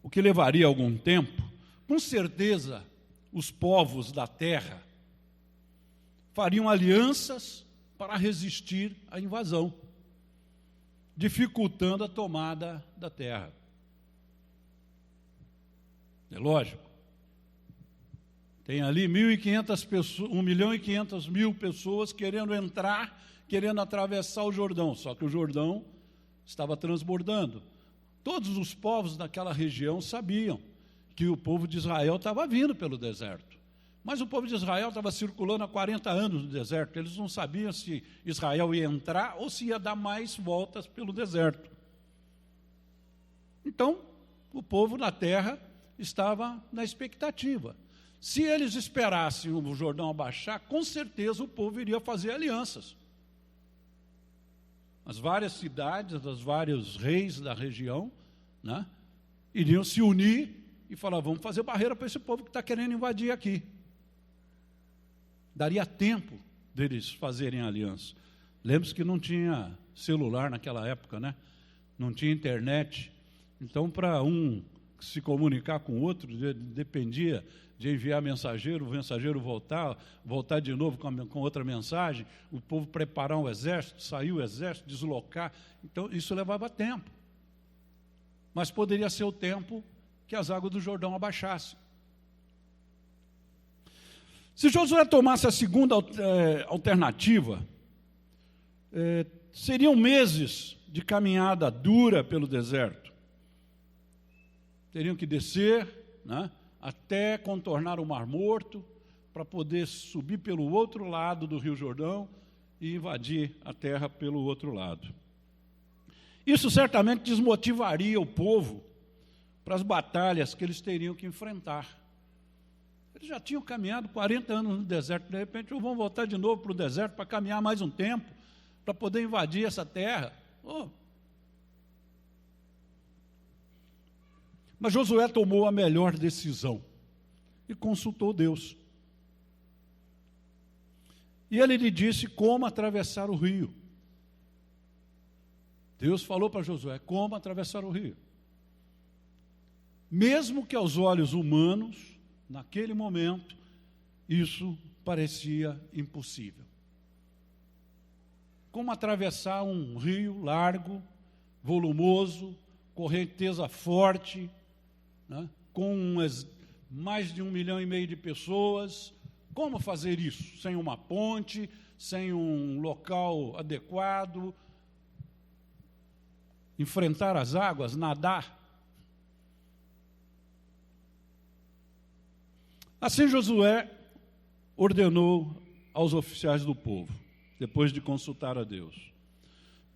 S3: o que levaria algum tempo, com certeza os povos da terra fariam alianças para resistir à invasão, dificultando a tomada da terra. É lógico. Tem ali 1.500 pessoas, 1.500.000 pessoas querendo entrar, querendo atravessar o Jordão, só que o Jordão estava transbordando. Todos os povos daquela região sabiam que o povo de Israel estava vindo pelo deserto. Mas o povo de Israel estava circulando há 40 anos no deserto. Eles não sabiam se Israel ia entrar ou se ia dar mais voltas pelo deserto. Então, o povo na terra estava na expectativa. Se eles esperassem o Jordão abaixar, com certeza o povo iria fazer alianças. As várias cidades, os vários reis da região, né, iriam se unir e falar: vamos fazer barreira para esse povo que está querendo invadir aqui. Daria tempo deles fazerem aliança. Lembre-se que não tinha celular naquela época, né? Não tinha internet. Então, para um se comunicar com outro, dependia de enviar mensageiro, o mensageiro voltar de novo com outra mensagem, o povo preparar um exército, sair o exército, deslocar. Então, isso levava tempo. Mas poderia ser o tempo que as águas do Jordão abaixassem. Se Josué tomasse a segunda alternativa, seriam meses de caminhada dura pelo deserto. Teriam que descer, né, até contornar o Mar Morto, para poder subir pelo outro lado do Rio Jordão e invadir a terra pelo outro lado. Isso certamente desmotivaria o povo para as batalhas que eles teriam que enfrentar. Eles já tinham caminhado 40 anos no deserto, de repente vão voltar de novo para o deserto para caminhar mais um tempo, para poder invadir essa terra. Mas Josué tomou a melhor decisão e consultou Deus. E ele lhe disse como atravessar o rio. Deus falou para Josué como atravessar o rio. Mesmo que aos olhos humanos, naquele momento, isso parecia impossível. Como atravessar um rio largo, volumoso, correnteza forte, né, com mais de 1,5 milhão de pessoas. Como fazer isso? Sem uma ponte, sem um local adequado, enfrentar as águas, nadar. Assim Josué ordenou aos oficiais do povo, depois de consultar a Deus: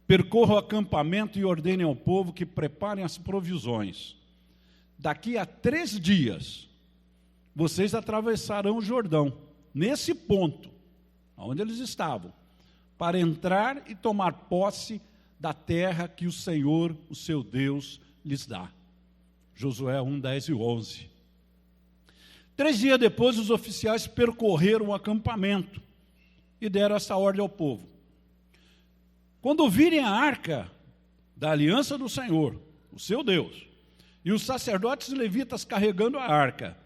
S3: percorram o acampamento e ordenem ao povo que preparem as provisões. Daqui a 3 dias, vocês atravessarão o Jordão, nesse ponto, onde eles estavam, para entrar e tomar posse da terra que o Senhor, o seu Deus, lhes dá. Josué 1, 10 e 11. 3 dias depois, os oficiais percorreram o acampamento e deram essa ordem ao povo: quando virem a arca da aliança do Senhor, o seu Deus, e os sacerdotes levitas carregando a arca,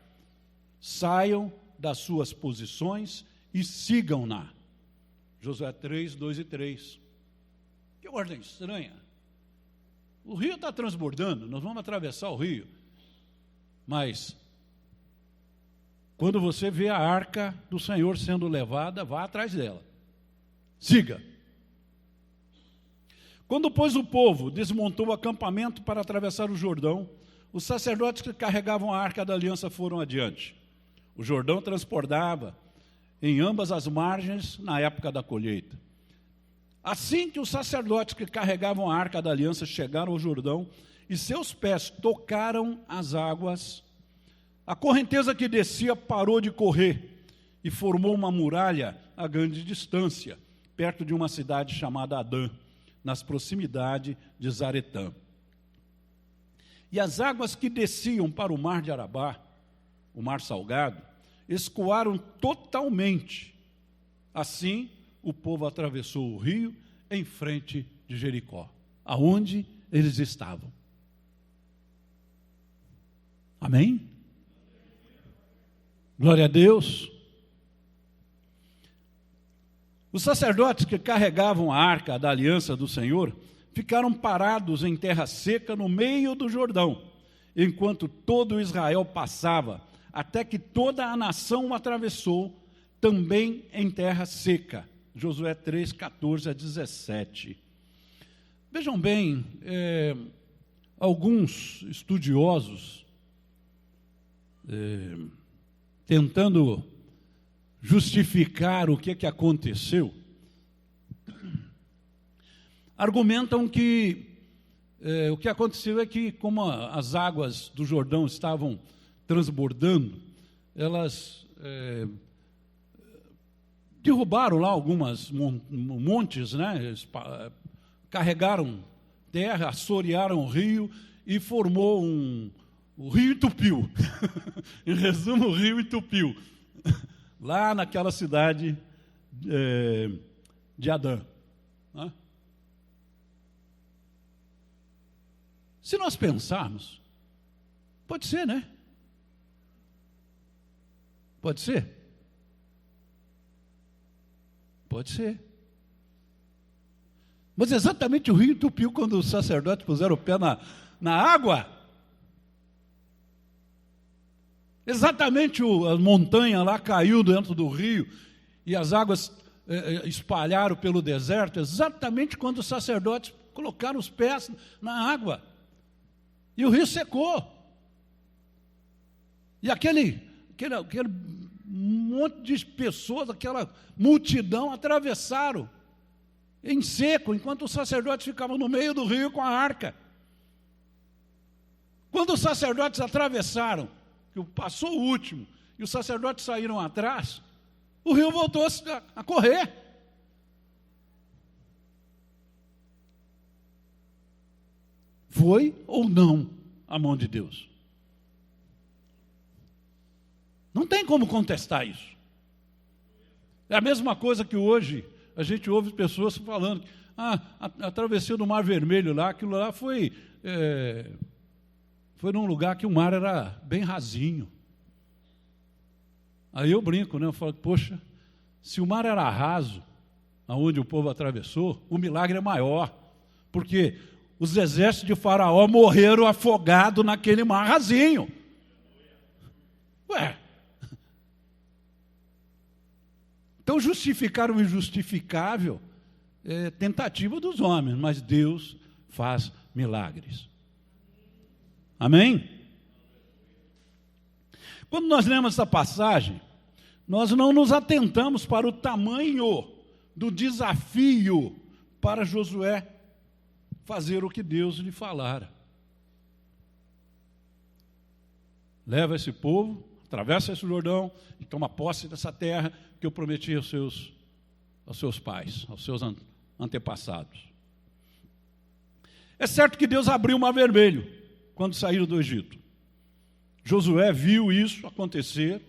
S3: saiam das suas posições e sigam-na. Josué 3, 2 e 3. Que ordem estranha. O rio está transbordando, nós vamos atravessar o rio. Mas, quando você vê a arca do Senhor sendo levada, vá atrás dela. Siga. Quando, pois, o povo desmontou o acampamento para atravessar o Jordão, os sacerdotes que carregavam a arca da aliança foram adiante. O Jordão transbordava em ambas as margens na época da colheita. Assim que os sacerdotes que carregavam a arca da aliança chegaram ao Jordão e seus pés tocaram as águas, a correnteza que descia parou de correr e formou uma muralha a grande distância, perto de uma cidade chamada Adã, nas proximidades de Zaretã. E as águas que desciam para o mar de Arabá, o mar salgado, escoaram totalmente. Assim, o povo atravessou o rio em frente de Jericó, aonde eles estavam. Amém? Glória a Deus. Os sacerdotes que carregavam a arca da aliança do Senhor ficaram parados em terra seca no meio do Jordão, enquanto todo Israel passava, até que toda a nação o atravessou, também em terra seca. Josué 3, 14 a 17. Vejam bem, alguns estudiosos, tentando justificar o que aconteceu, argumentam que o que aconteceu é que, como as águas do Jordão estavam transbordando, elas derrubaram lá algumas montes, né? Carregaram terra, assorearam o rio e formou o rio entupiu. Em resumo, o rio entupiu. Lá naquela cidade de Adã. Né? Se nós pensarmos, Pode ser, né? Pode ser? Pode ser. Mas exatamente o rio entupiu quando os sacerdotes puseram o pé na água. Exatamente a montanha lá caiu dentro do rio e as águas espalharam pelo deserto, exatamente quando os sacerdotes colocaram os pés na água. E o rio secou. E aquele monte de pessoas, aquela multidão atravessaram em seco, enquanto os sacerdotes ficavam no meio do rio com a arca. Quando os sacerdotes atravessaram, que passou o último, e os sacerdotes saíram atrás, o rio voltou a correr. Foi ou não a mão de Deus? Não tem como contestar isso. É a mesma coisa que hoje a gente ouve pessoas falando, a travessia do Mar Vermelho lá, aquilo lá foi num lugar que o mar era bem rasinho. Aí eu brinco, né? Eu falo, poxa, se o mar era raso, aonde o povo atravessou, o milagre é maior, porque os exércitos de Faraó morreram afogados naquele mar rasinho. Ué. Então justificar o injustificável é tentativa dos homens, mas Deus faz milagres. Amém? Quando nós lemos essa passagem, nós não nos atentamos para o tamanho do desafio para Josué fazer o que Deus lhe falara. Leva esse povo, atravessa esse Jordão e toma posse dessa terra que eu prometi aos seus pais, aos seus antepassados. É certo que Deus abriu o Mar Vermelho quando saíram do Egito. Josué viu isso acontecer.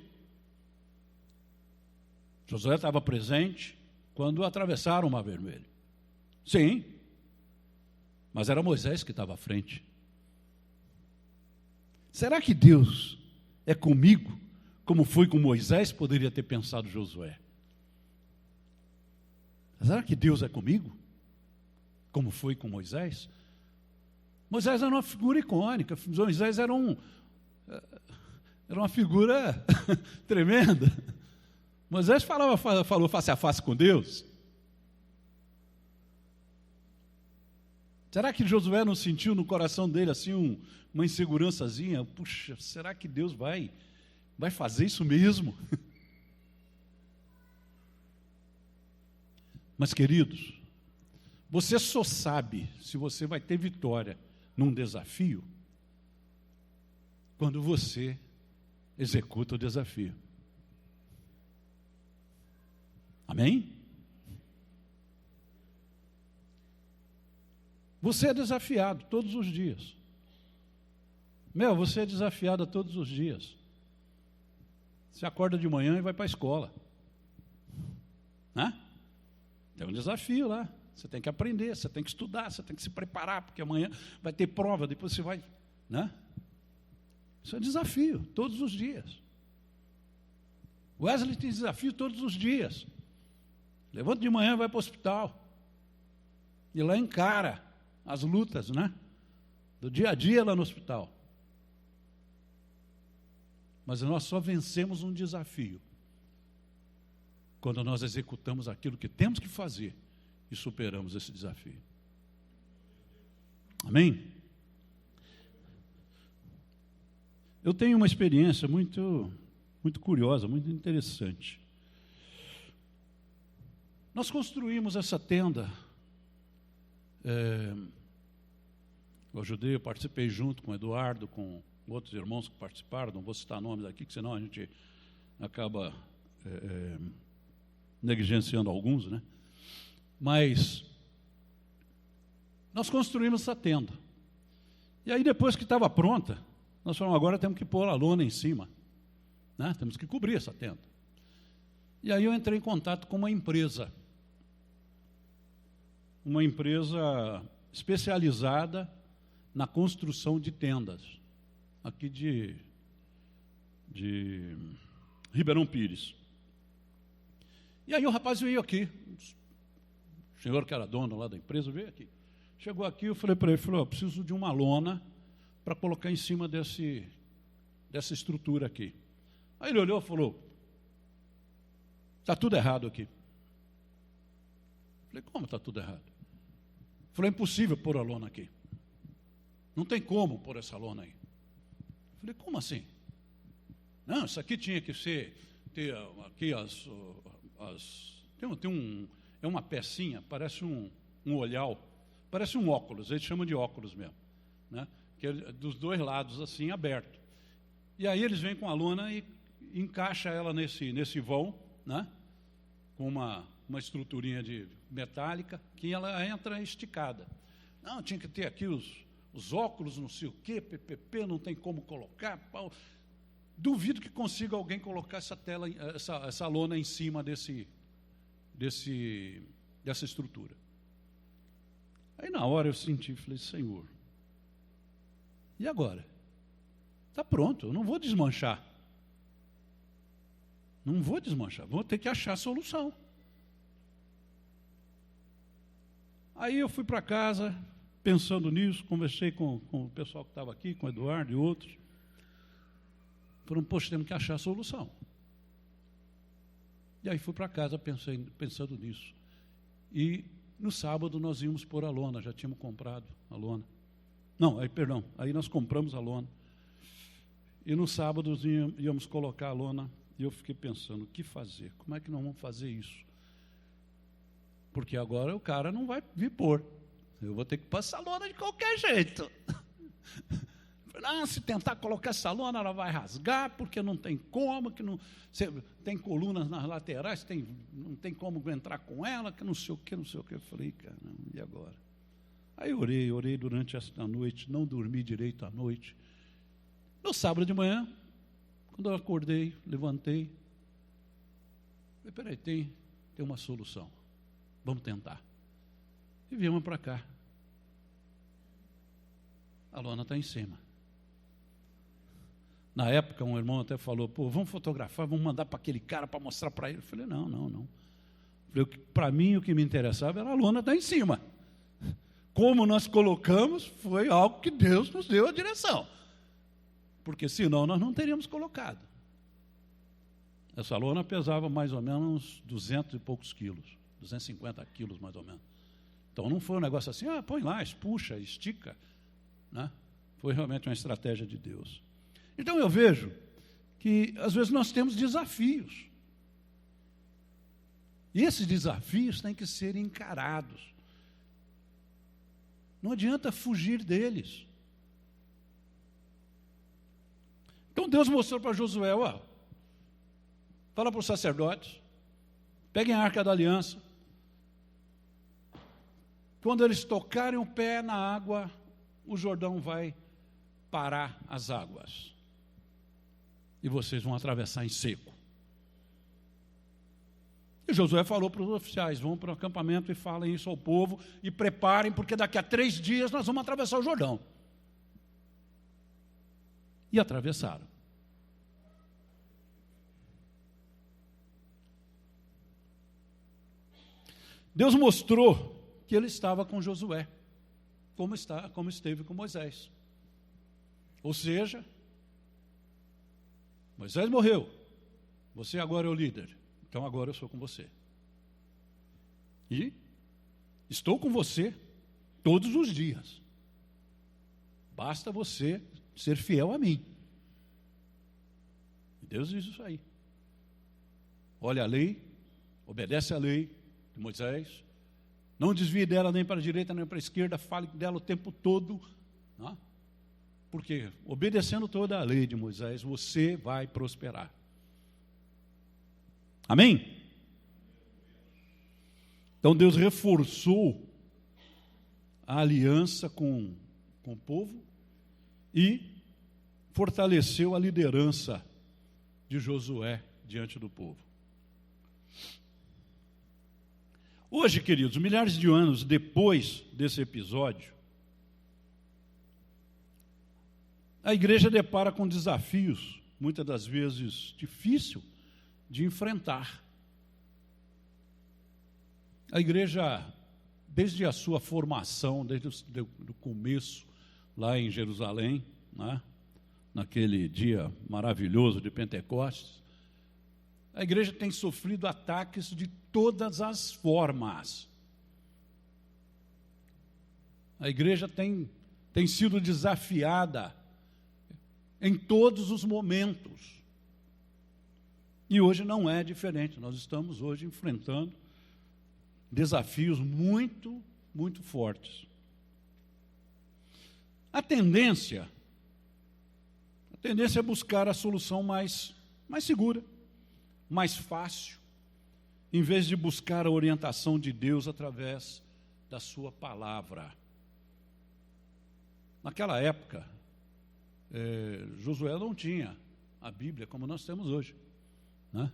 S3: Josué estava presente quando atravessaram o Mar Vermelho. Sim, mas era Moisés que estava à frente. Será que Deus é comigo, como foi com Moisés, poderia ter pensado Josué? Será que Deus é comigo, como foi com Moisés? Moisés era uma figura icônica, Moisés era uma figura tremenda. Moisés falou face a face com Deus. Será que Josué não sentiu no coração dele assim uma insegurançazinha? Puxa, será que Deus vai fazer isso mesmo? Mas, queridos, você só sabe se você vai ter vitória num desafio quando você executa o desafio. Amém? Você é desafiado todos os dias. Você é desafiada todos os dias. Você acorda de manhã e vai para a escola. Né? Tem um desafio lá. Você tem que aprender, você tem que estudar, você tem que se preparar, porque amanhã vai ter prova, depois você vai. Né? Isso é desafio, todos os dias. Wesley tem desafio todos os dias. Levanta de manhã e vai para o hospital. E lá encara as lutas, né? Do dia a dia lá no hospital. Mas nós só vencemos um desafio quando nós executamos aquilo que temos que fazer e superamos esse desafio. Amém? Eu tenho uma experiência muito curiosa, muito interessante. Nós construímos essa tenda. Eu ajudei, eu participei junto com o Eduardo, com outros irmãos que participaram, não vou citar nomes aqui, que senão a gente acaba negligenciando alguns, né? Mas nós construímos essa tenda. E aí, depois que estava pronta, nós falamos, agora temos que pôr a lona em cima, né? Temos que cobrir essa tenda. E aí eu entrei em contato com uma empresa especializada na construção de tendas. aqui de Ribeirão Pires. E aí o rapaz veio aqui, o senhor que era dono lá da empresa veio aqui. Chegou aqui, eu falei para ele, eu preciso de uma lona para colocar em cima dessa estrutura aqui. Aí ele olhou e falou, está tudo errado aqui. Eu falei, como está tudo errado? Eu falei, é impossível pôr a lona aqui. Não tem como pôr essa lona aí. Eu falei, como assim? Não, isso aqui tinha que ter aqui é uma pecinha, parece um olhal, parece um óculos, eles chamam de óculos mesmo, né? Que é dos dois lados assim, aberto. E aí eles vêm com a lona e encaixa ela nesse vão, né? Com uma estruturinha de metálica, que ela entra esticada. Não, tinha que ter aqui os óculos, não sei o quê, PPP, não tem como colocar, pau. Duvido que consiga alguém colocar essa lona em cima dessa estrutura. Aí na hora eu senti, falei, Senhor, e agora? Está pronto, eu não vou desmanchar. Não vou desmanchar, vou ter que achar a solução. Aí eu fui para casa, pensando nisso, conversei com o pessoal que estava aqui, com o Eduardo e outros. Falaram, poxa, temos que achar a solução. E aí fui para casa pensando nisso. E no sábado nós íamos pôr a lona, já tínhamos comprado a lona. Não, aí nós compramos a lona. E no sábado íamos colocar a lona. E eu fiquei pensando, o que fazer? Como é que nós vamos fazer isso? Porque agora o cara não vai vir pôr. Eu vou ter que passar a lona de qualquer jeito. Se tentar colocar essa lona, ela vai rasgar, porque não tem como, tem colunas nas laterais, não tem como entrar com ela, que não sei o que. Eu falei, caramba, e agora? Aí orei durante esta noite, não dormi direito à noite. No sábado de manhã, quando eu acordei, levantei, falei, peraí, tem uma solução, vamos tentar. E viemos para cá. A lona está em cima. Na época, um irmão até falou, vamos fotografar, vamos mandar para aquele cara para mostrar para ele. Eu falei, não. Para mim, o que me interessava era a lona estar em cima. Como nós colocamos, foi algo que Deus nos deu a direção. Porque senão nós não teríamos colocado. Essa lona pesava mais ou menos 200 e poucos quilos, 250 quilos mais ou menos. Então não foi um negócio assim, põe lá, puxa, estica, né? Foi realmente uma estratégia de Deus. Então eu vejo que às vezes nós temos desafios. E esses desafios têm que ser encarados. Não adianta fugir deles. Então Deus mostrou para Josué, fala para os sacerdotes, peguem a Arca da Aliança. Quando eles tocarem o pé na água, o Jordão vai parar as águas. E vocês vão atravessar em seco. E Josué falou para os oficiais, vão para o acampamento e falem isso ao povo, e preparem, porque daqui a 3 dias nós vamos atravessar o Jordão. E atravessaram. Deus mostrou que ele estava com Josué, como esteve com Moisés. Ou seja, Moisés morreu, você agora é o líder, então agora eu sou com você. E estou com você todos os dias. Basta você ser fiel a mim. E Deus diz isso aí. Olha a lei, obedece a lei de Moisés, não desvie dela nem para a direita nem para a esquerda, fale dela o tempo todo, não? Porque obedecendo toda a lei de Moisés, você vai prosperar. Amém? Então Deus reforçou a aliança com o povo e fortaleceu a liderança de Josué diante do povo. Hoje, queridos, milhares de anos depois desse episódio, a igreja depara com desafios, muitas das vezes difícil de enfrentar. A igreja, desde a sua formação, desde o começo, lá em Jerusalém, né, naquele dia maravilhoso de Pentecostes, a igreja tem sofrido ataques de todas as formas. A igreja tem sido desafiada em todos os momentos. E hoje não é diferente. Nós estamos hoje enfrentando desafios muito, muito fortes. A tendência é buscar a solução mais segura, mais fácil, em vez de buscar a orientação de Deus através da sua palavra. Naquela época, Josué não tinha a Bíblia como nós temos hoje, né?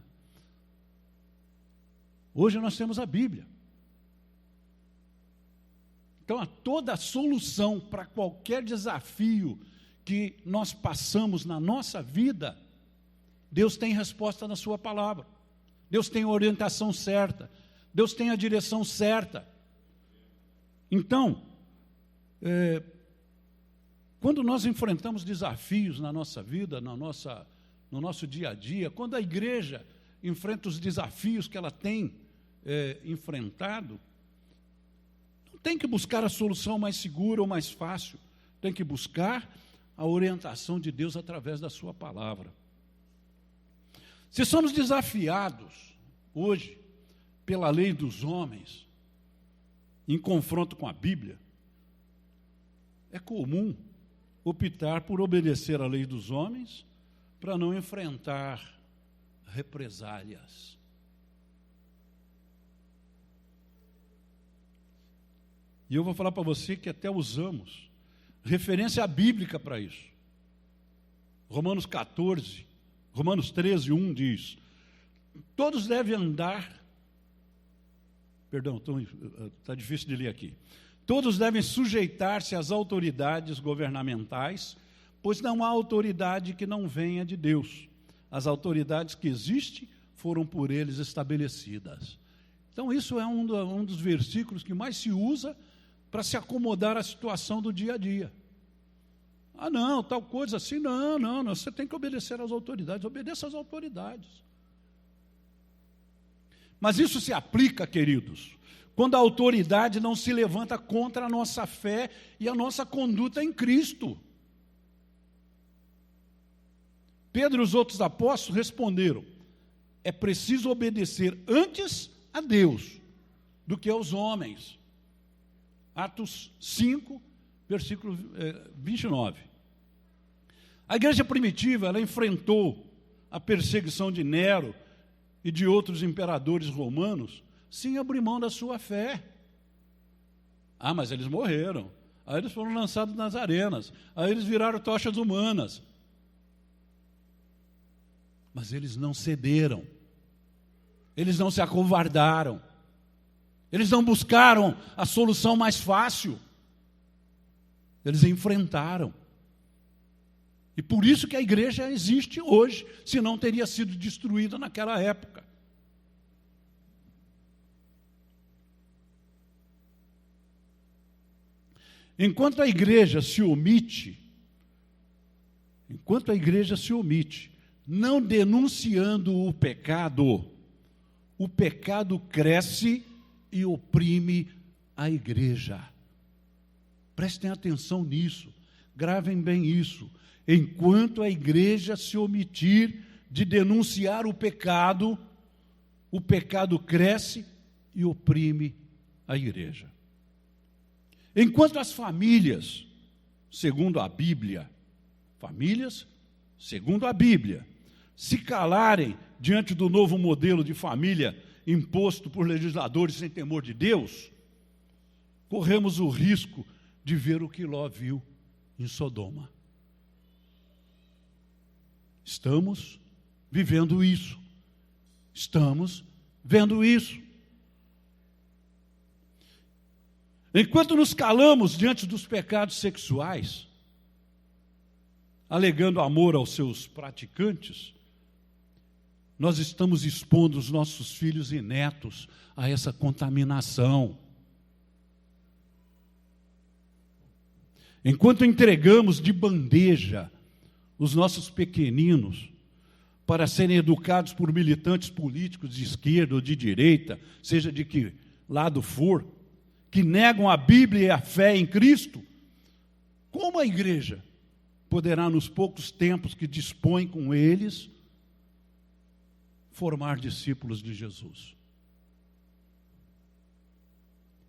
S3: Hoje nós temos a Bíblia. Então, toda a solução para qualquer desafio que nós passamos na nossa vida, Deus tem resposta na sua palavra. Deus tem a orientação certa. Deus tem a direção certa. Então, quando nós enfrentamos desafios na nossa vida, no nosso dia a dia, quando a igreja enfrenta os desafios que ela tem enfrentado, não tem que buscar a solução mais segura ou mais fácil, tem que buscar a orientação de Deus através da sua palavra. Se somos desafiados hoje pela lei dos homens, em confronto com a Bíblia, é comum optar por obedecer à lei dos homens para não enfrentar represálias. E eu vou falar para você que até usamos referência bíblica para isso. Romanos 13, 1 diz: todos devem andar, está difícil de ler aqui. Todos devem sujeitar-se às autoridades governamentais, pois não há autoridade que não venha de Deus. As autoridades que existem foram por eles estabelecidas. Então, isso é um dos versículos que mais se usa para se acomodar à situação do dia a dia. Ah, não, tal coisa assim, não, você tem que obedecer às autoridades, obedeça às autoridades. Mas isso se aplica, queridos, quando a autoridade não se levanta contra a nossa fé e a nossa conduta em Cristo. Pedro e os outros apóstolos responderam: é preciso obedecer antes a Deus do que aos homens. Atos 5, versículo 29. A igreja primitiva, ela enfrentou a perseguição de Nero e de outros imperadores romanos sem abrir mão da sua fé. Ah, mas eles morreram. Aí eles foram lançados nas arenas. Aí eles viraram tochas humanas. Mas eles não cederam. Eles não se acovardaram. Eles não buscaram a solução mais fácil. Eles enfrentaram. E por isso que a igreja existe hoje, senão teria sido destruída naquela época. Enquanto a igreja se omite, não denunciando o pecado cresce e oprime a igreja. Prestem atenção nisso, gravem bem isso. Enquanto a igreja se omitir de denunciar o pecado cresce e oprime a igreja. Enquanto as famílias, segundo a Bíblia, se calarem diante do novo modelo de família imposto por legisladores sem temor de Deus, corremos o risco de ver o que Ló viu em Sodoma. Estamos vivendo isso. Estamos vendo isso. Enquanto nos calamos diante dos pecados sexuais, alegando amor aos seus praticantes, nós estamos expondo os nossos filhos e netos a essa contaminação. Enquanto entregamos de bandeja os nossos pequeninos para serem educados por militantes políticos de esquerda ou de direita, seja de que lado for, que negam a Bíblia e a fé em Cristo, como a igreja poderá, nos poucos tempos que dispõe com eles, formar discípulos de Jesus?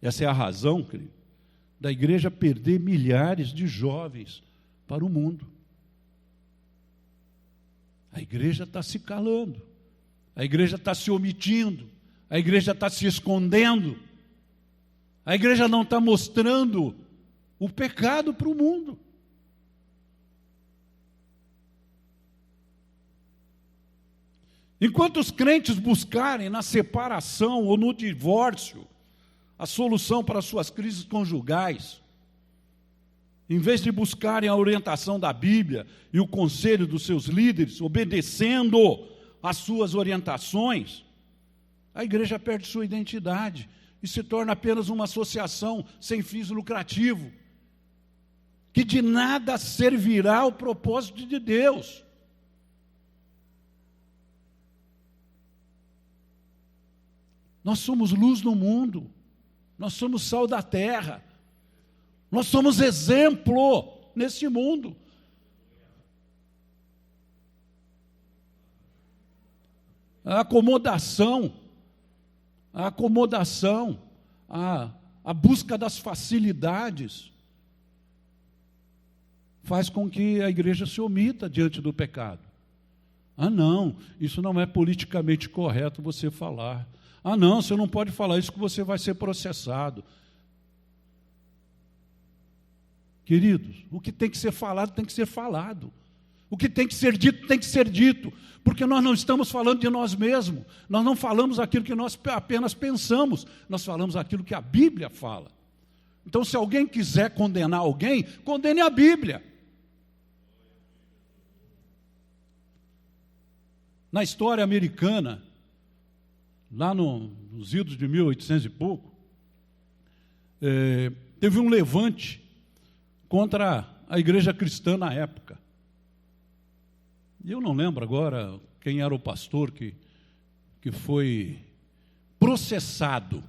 S3: Essa é a razão, querido, da igreja perder milhares de jovens para o mundo. A igreja está se calando, a igreja está se omitindo, a igreja está se escondendo, a igreja não está mostrando o pecado para o mundo. Enquanto os crentes buscarem na separação ou no divórcio a solução para suas crises conjugais, em vez de buscarem a orientação da Bíblia e o conselho dos seus líderes, obedecendo às suas orientações, a igreja perde sua identidade e se torna apenas uma associação sem fins lucrativos, que de nada servirá ao propósito de Deus. Nós somos luz no mundo, nós somos sal da terra, nós somos exemplo nesse mundo. A acomodação, a busca das facilidades faz com que a igreja se omita diante do pecado. Ah, não, isso não é politicamente correto você falar. Ah, não, você não pode falar isso que você vai ser processado. Queridos, o que tem que ser falado, tem que ser falado. O que tem que ser dito, tem que ser dito. Porque nós não estamos falando de nós mesmos. Nós não falamos aquilo que nós apenas pensamos. Nós falamos aquilo que a Bíblia fala. Então, se alguém quiser condenar alguém, condene a Bíblia. Na história americana, lá nos idos de 1800 e pouco, teve um levante contra a igreja cristã na época. E eu não lembro agora quem era o pastor que foi processado.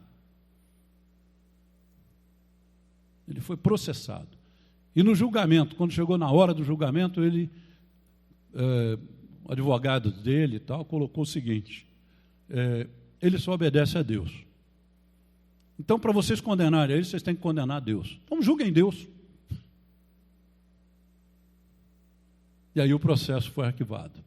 S3: Ele foi processado. E no julgamento, quando chegou na hora do julgamento, o advogado dele e tal, colocou o seguinte: ele só obedece a Deus. Então, para vocês condenarem ele, vocês têm que condenar a Deus. Então, julguem Deus. E aí o processo foi arquivado.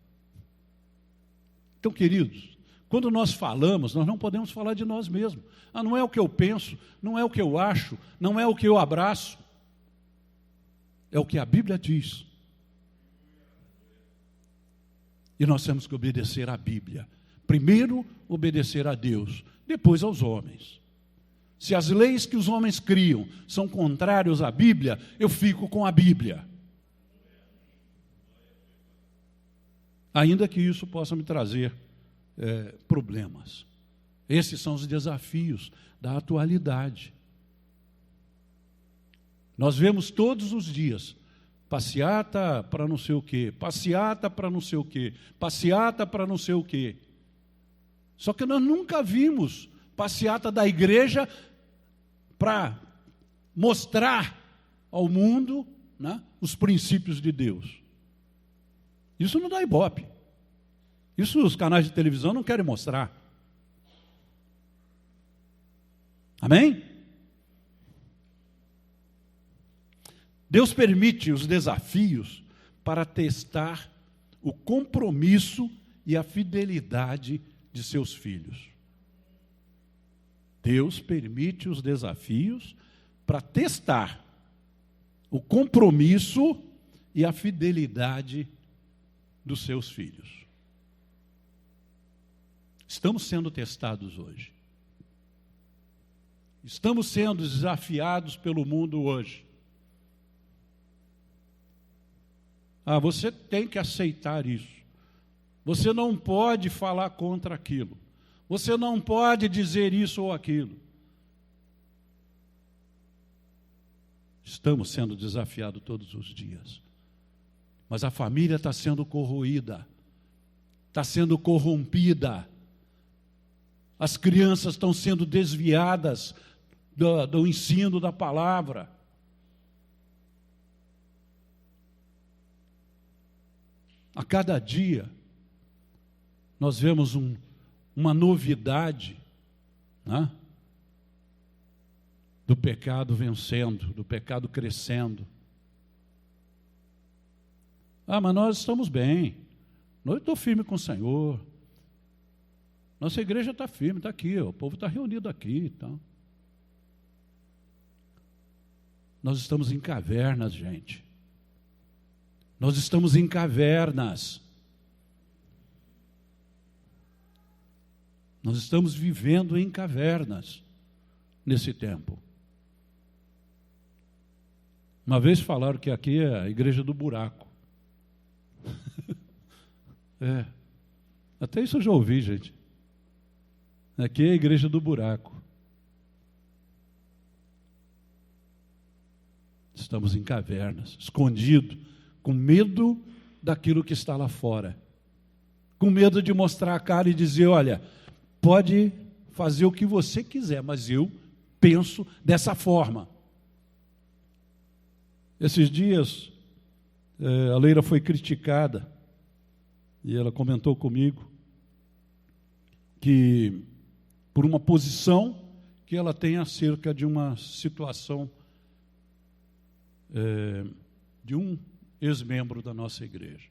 S3: Então, queridos, quando nós falamos, nós não podemos falar de nós mesmos. Ah, não é o que eu penso, não é o que eu acho, não é o que eu abraço. É o que a Bíblia diz. E nós temos que obedecer à Bíblia. Primeiro, obedecer a Deus, depois aos homens. Se as leis que os homens criam são contrárias à Bíblia, eu fico com a Bíblia. Ainda que isso possa me trazer problemas. Esses são os desafios da atualidade. Nós vemos todos os dias passeata para não sei o quê, passeata para não sei o quê, passeata para não sei o quê. Só que nós nunca vimos passeata da igreja para mostrar ao mundo, né, os princípios de Deus. Isso não dá ibope. Isso os canais de televisão não querem mostrar. Amém? Deus permite os desafios para testar o compromisso e a fidelidade de seus filhos. Deus permite os desafios para testar o compromisso e a fidelidade dos seus filhos. Estamos sendo testados hoje. Estamos sendo desafiados pelo mundo hoje. Você tem que aceitar isso. Você não pode falar contra aquilo. Você não pode dizer isso ou aquilo. Estamos sendo desafiados todos os dias. Mas a família está sendo corroída, está sendo corrompida. As crianças estão sendo desviadas do ensino da palavra. A cada dia, nós vemos uma novidade, né? Do pecado vencendo, do pecado crescendo. Mas nós estamos bem, nós estamos firmes com o Senhor, nossa igreja está firme, está aqui, o povo está reunido aqui. Então. Nós estamos em cavernas, gente. Nós estamos em cavernas. Nós estamos vivendo em cavernas nesse tempo. Uma vez falaram que aqui é a igreja do buraco. Até isso eu já ouvi, gente. Aqui é a igreja do buraco. Estamos em cavernas, escondidos, com medo daquilo que está lá fora. Com medo de mostrar a cara e dizer, olha, pode fazer o que você quiser, mas eu penso dessa forma. Esses dias, a Leila foi criticada, e ela comentou comigo, que por uma posição que ela tem acerca de uma situação de um ex-membro da nossa igreja,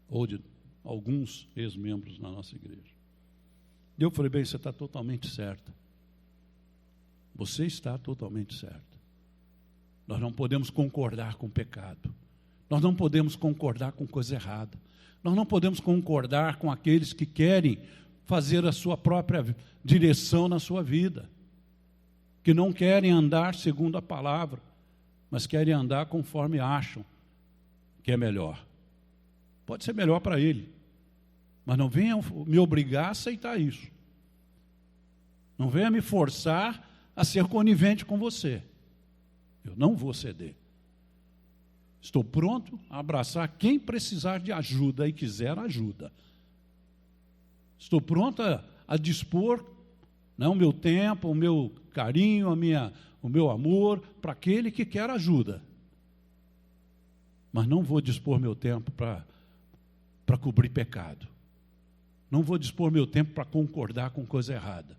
S3: ou de alguns ex-membros da nossa igreja. E eu falei, bem, você está totalmente certa. Você está totalmente certa. Nós não podemos concordar com o pecado. Nós não podemos concordar com coisa errada. Nós não podemos concordar com aqueles que querem fazer a sua própria direção na sua vida, que não querem andar segundo a palavra, mas querem andar conforme acham que é melhor. Pode ser melhor para ele, mas não venha me obrigar a aceitar isso. Não venha me forçar a ser conivente com você. Eu não vou ceder. Estou pronto a abraçar quem precisar de ajuda e quiser ajuda. Estou pronto a dispor, né, o meu tempo, o meu carinho, o meu amor para aquele que quer ajuda. Mas não vou dispor meu tempo para cobrir pecado. Não vou dispor meu tempo para concordar com coisa errada.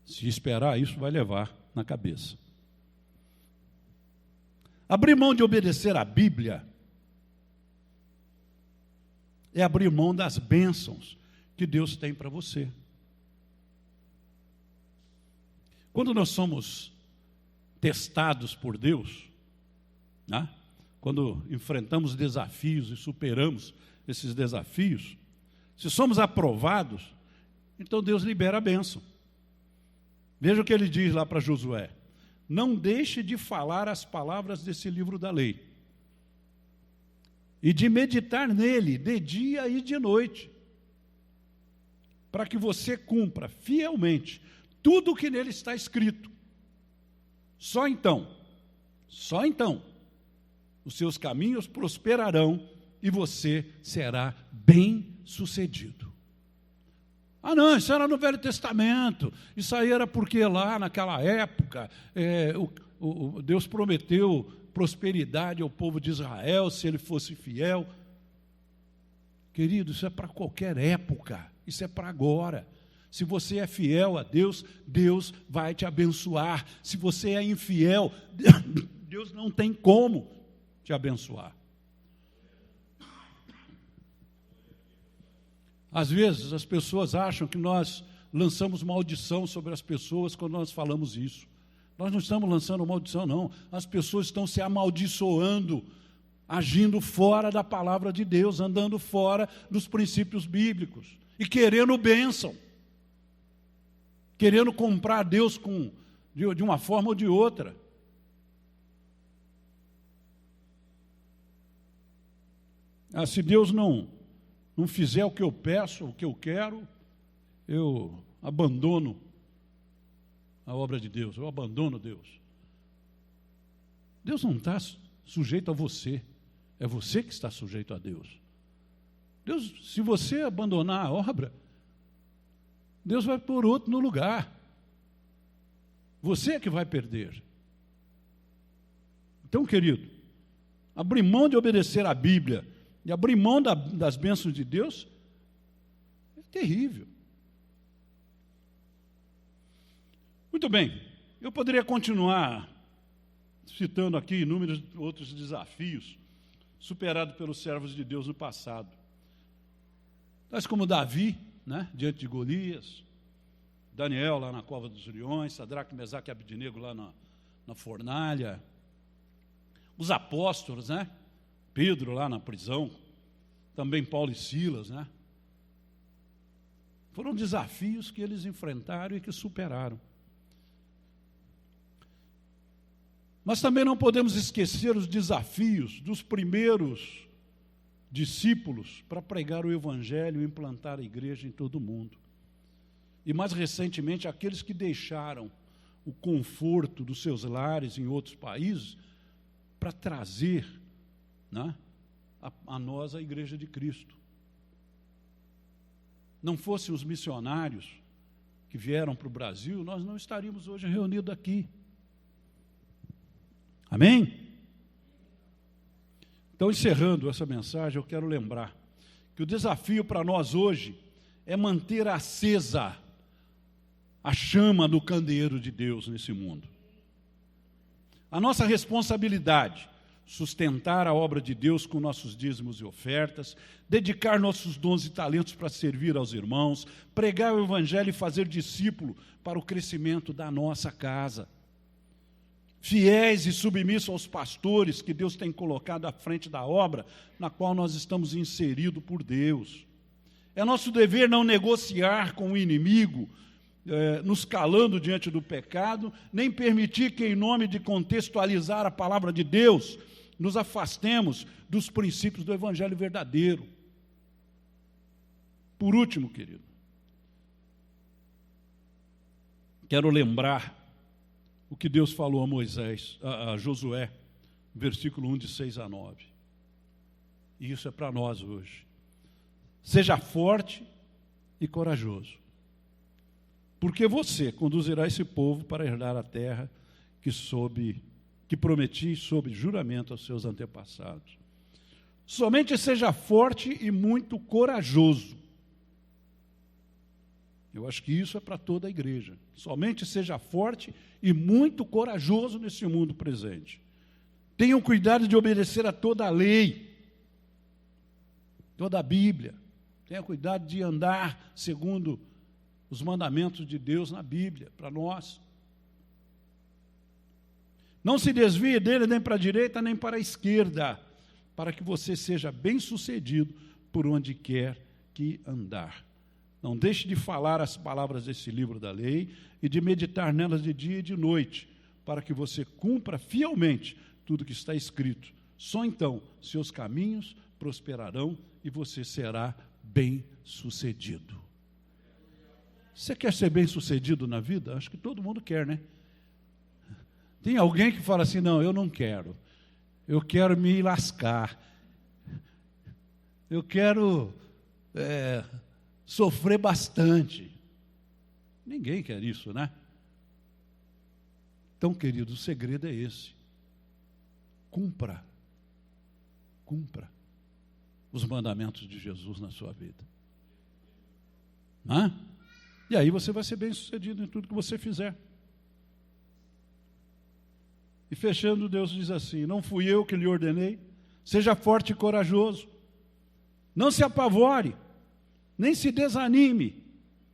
S3: Se esperar, isso vai levar na cabeça. Abrir mão de obedecer à Bíblia é abrir mão das bênçãos que Deus tem para você. Quando nós somos testados por Deus, né? Quando enfrentamos desafios e superamos esses desafios, se somos aprovados, então Deus libera a bênção. Veja o que ele diz lá para Josué: não deixe de falar as palavras desse livro da lei, e de meditar nele de dia e de noite, para que você cumpra fielmente tudo o que nele está escrito. Só então, os seus caminhos prosperarão e você será bem-sucedido. Não, isso era no Velho Testamento, isso aí era porque lá naquela época Deus prometeu prosperidade ao povo de Israel se ele fosse fiel. Querido, isso é para qualquer época, isso é para agora. Se você é fiel a Deus, Deus vai te abençoar. Se você é infiel, Deus não tem como te abençoar. Às vezes as pessoas acham que nós lançamos maldição sobre as pessoas quando nós falamos isso. Nós não estamos lançando maldição, não. As pessoas estão se amaldiçoando, agindo fora da palavra de Deus, andando fora dos princípios bíblicos e querendo bênção, querendo comprar Deus de uma forma ou de outra. Se Deus não fizer o que eu peço, o que eu quero, eu abandono a obra de Deus, eu abandono Deus. Deus não está sujeito a você, é você que está sujeito a Deus. Deus, se você abandonar a obra, Deus vai pôr outro no lugar. Você é que vai perder. Então, querido, abrir mão de obedecer à Bíblia e abrir mão das bênçãos de Deus é terrível. Muito bem, eu poderia continuar citando aqui inúmeros outros desafios superados pelos servos de Deus no passado. Tais como Davi, né, diante de Golias, Daniel lá na cova dos leões, Sadraque, Mesaque e Abednego lá na fornalha, os apóstolos, né, Pedro lá na prisão, também Paulo e Silas, né, foram desafios que eles enfrentaram e que superaram. Mas também não podemos esquecer os desafios dos primeiros discípulos para pregar o Evangelho e implantar a igreja em todo o mundo. E mais recentemente, aqueles que deixaram o conforto dos seus lares em outros países para trazer, né, a nós a igreja de Cristo. Não fossem os missionários que vieram para o Brasil, nós não estaríamos hoje reunidos aqui. Amém? Então, encerrando essa mensagem, eu quero lembrar que o desafio para nós hoje é manter acesa a chama do candeeiro de Deus nesse mundo. A nossa responsabilidade, sustentar a obra de Deus com nossos dízimos e ofertas, dedicar nossos dons e talentos para servir aos irmãos, pregar o Evangelho e fazer discípulo para o crescimento da nossa casa. Fiéis e submissos aos pastores que Deus tem colocado à frente da obra na qual nós estamos inseridos por Deus. É nosso dever não negociar com o inimigo, nos calando diante do pecado, nem permitir que, em nome de contextualizar a palavra de Deus, nos afastemos dos princípios do Evangelho verdadeiro. Por último, querido, quero lembrar o que Deus falou a Moisés, a Josué, versículo 1, de 6 a 9. E isso é para nós hoje. Seja forte e corajoso, porque você conduzirá esse povo para herdar a terra que prometi sob juramento aos seus antepassados. Somente seja forte e muito corajoso. Eu acho que isso é para toda a igreja. Somente seja forte e muito corajoso nesse mundo presente. Tenham cuidado de obedecer a toda a lei, toda a Bíblia. Tenha cuidado de andar segundo os mandamentos de Deus na Bíblia, para nós. Não se desvie dele nem para a direita nem para a esquerda, para que você seja bem-sucedido por onde quer que andar. Não deixe de falar as palavras desse livro da lei e de meditar nelas de dia e de noite, para que você cumpra fielmente tudo que está escrito. Só então seus caminhos prosperarão e você será bem-sucedido. Você quer ser bem-sucedido na vida? Acho que todo mundo quer, né? Tem alguém que fala assim, não, eu não quero. Eu quero me lascar. Eu quero sofrer bastante. Ninguém quer isso, né? Então, querido, o segredo é esse. Cumpra os mandamentos de Jesus na sua vida. Não? E aí você vai ser bem-sucedido em tudo que você fizer. E fechando, Deus diz assim, não fui eu que lhe ordenei, seja forte e corajoso, não se apavore, nem se desanime,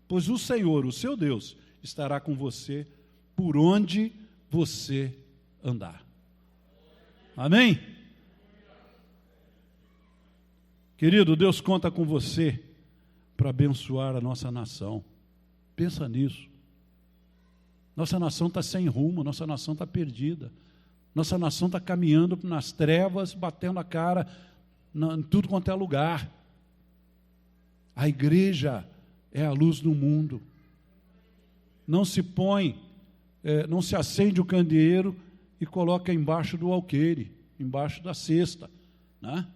S3: pois o Senhor, o seu Deus, estará com você por onde você andar. Amém? Querido, Deus conta com você para abençoar a nossa nação. Pensa nisso. Nossa nação está sem rumo, nossa nação está perdida. Nossa nação está caminhando nas trevas, batendo a cara em tudo quanto é lugar. A igreja é a luz do mundo. Não se põe, não se acende o candeeiro e coloca embaixo do alqueire, embaixo da cesta, né?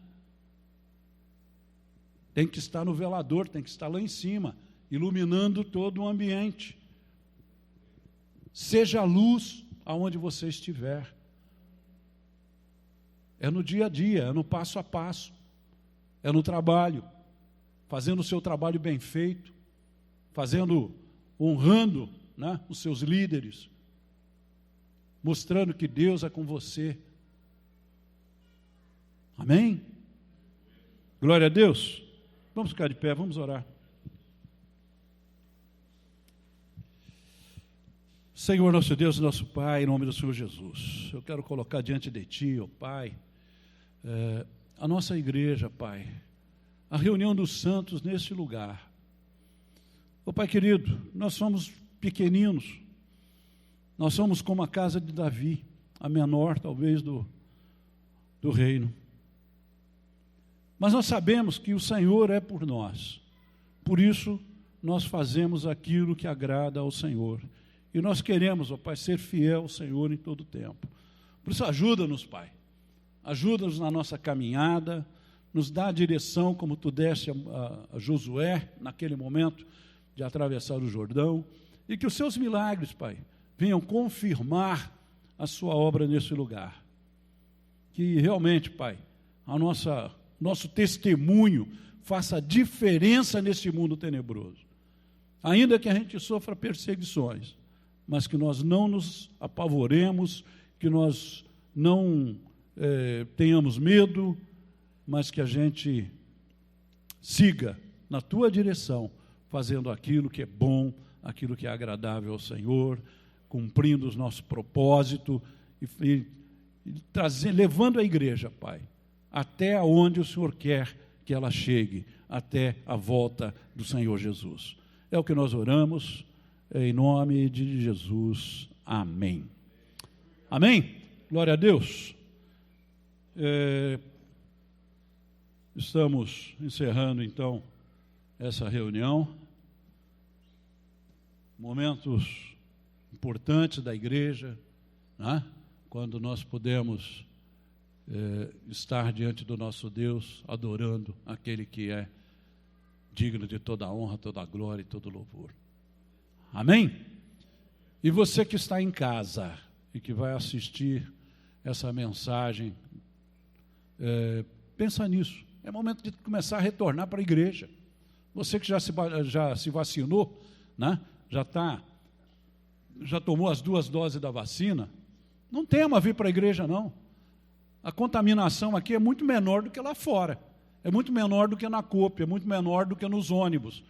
S3: Tem que estar no velador, tem que estar lá em cima, iluminando todo o ambiente. Seja a luz aonde você estiver. É no dia a dia, é no passo a passo, é no trabalho, fazendo o seu trabalho bem feito, honrando, né, os seus líderes, mostrando que Deus é com você. Amém? Glória a Deus. Vamos ficar de pé, vamos orar. Senhor, nosso Deus e nosso Pai, em nome do Senhor Jesus, eu quero colocar diante de Ti, ó Pai, a nossa igreja, Pai, a reunião dos santos neste lugar. Ó Pai querido, nós somos pequeninos, nós somos como a casa de Davi, a menor talvez do reino. Mas nós sabemos que o Senhor é por nós, por isso nós fazemos aquilo que agrada ao Senhor. E nós queremos, ó Pai, ser fiel ao Senhor em todo o tempo. Por isso ajuda-nos, Pai, ajuda-nos na nossa caminhada, nos dá a direção como Tu deste a Josué, naquele momento de atravessar o Jordão, e que os Seus milagres, Pai, venham confirmar a Sua obra nesse lugar. Que realmente, Pai, nosso testemunho faça diferença nesse mundo tenebroso. Ainda que a gente sofra perseguições, mas que nós não nos apavoremos, que nós não tenhamos medo, mas que a gente siga na Tua direção, fazendo aquilo que é bom, aquilo que é agradável ao Senhor, cumprindo os nossos propósitos e levando a igreja, Pai, até onde o Senhor quer que ela chegue, até a volta do Senhor Jesus. É o que nós oramos, em nome de Jesus. Amém. Amém? Glória a Deus. Estamos encerrando, então, essa reunião. Momentos importantes da igreja, né? Quando nós podemos estar diante do nosso Deus, adorando aquele que é digno de toda a honra, toda a glória e todo louvor. Amém? E você que está em casa e que vai assistir essa mensagem, pensa nisso. É momento de começar a retornar para a igreja. Você que já se vacinou, né? Já tomou as 2 doses da vacina, não tema vir para a igreja, não. A contaminação aqui é muito menor do que lá fora. É muito menor do que na Coop, é muito menor do que nos ônibus,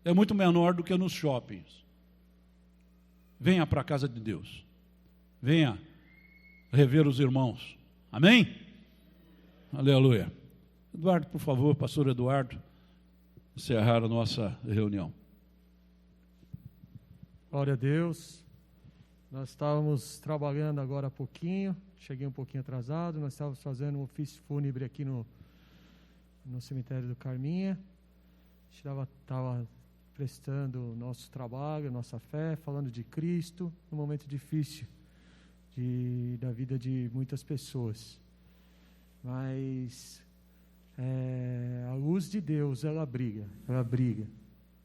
S3: é muito menor do que nos shoppings. Venha para a casa de Deus. Venha rever os irmãos. Amém? Aleluia. Eduardo, por favor, pastor Eduardo, encerrar a nossa reunião.
S6: Glória a Deus. Nós estávamos trabalhando agora há pouquinho, cheguei um pouquinho atrasado, nós estávamos fazendo um ofício fúnebre aqui no cemitério do Carminha. A gente estava prestando o nosso trabalho, nossa fé, falando de Cristo, num momento difícil da vida de muitas pessoas. Mas a luz de Deus, ela briga.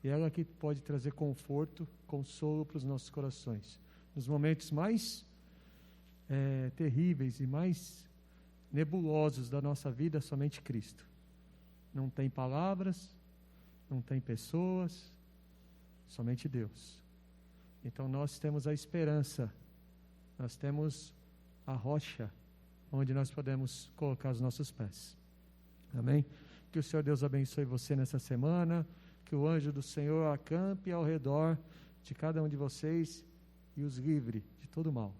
S6: E ela que pode trazer conforto, consolo para os nossos corações. Nos momentos mais terríveis e mais nebulosos da nossa vida, somente Cristo. Não tem palavras, não tem pessoas, somente Deus. Então nós temos a esperança, nós temos a rocha onde nós podemos colocar os nossos pés. Amém? Que o Senhor Deus abençoe você nessa semana, que o anjo do Senhor acampe ao redor de cada um de vocês e os livre de todo mal.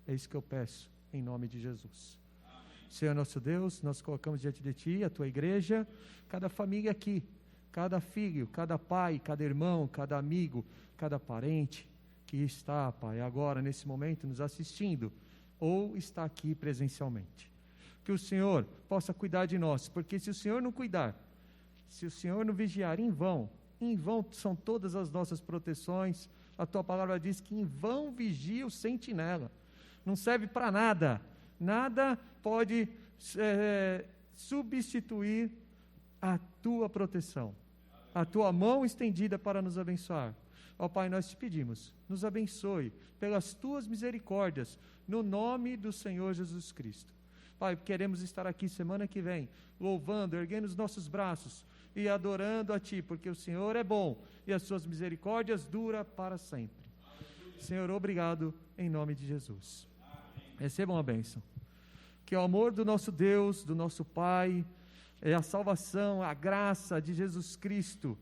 S6: É isso que eu peço, em nome de Jesus. Amém. Senhor nosso Deus, nós colocamos diante de Ti, a Tua igreja, cada família aqui, cada filho, cada pai, cada irmão, cada amigo, cada parente que está, Pai, agora nesse momento nos assistindo ou está aqui presencialmente. que o Senhor possa cuidar de nós, porque se o Senhor não cuidar, se o Senhor não vigiar, em vão são todas as nossas proteções. A tua palavra diz que em vão vigia o sentinela, não serve para nada, nada pode substituir a tua proteção, a tua mão estendida para nos abençoar. Ó Pai, nós te pedimos, nos abençoe pelas tuas misericórdias, no nome do Senhor Jesus Cristo. Pai, queremos estar aqui semana que vem, louvando, erguendo os nossos braços e adorando a Ti, porque o Senhor é bom e as suas misericórdias duram para sempre. Senhor, obrigado em nome de Jesus. Recebam a bênção. Que o amor do nosso Deus, do nosso Pai, a salvação, a graça de Jesus Cristo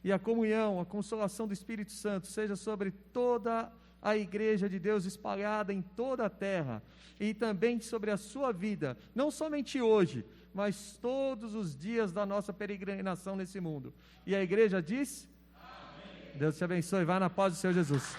S6: e a comunhão, a consolação do Espírito Santo seja sobre toda a igreja de Deus espalhada em toda a terra e também sobre a sua vida, não somente hoje, mas todos os dias da nossa peregrinação nesse mundo. E a igreja diz: amém. Deus te abençoe, vá na paz do Senhor Jesus.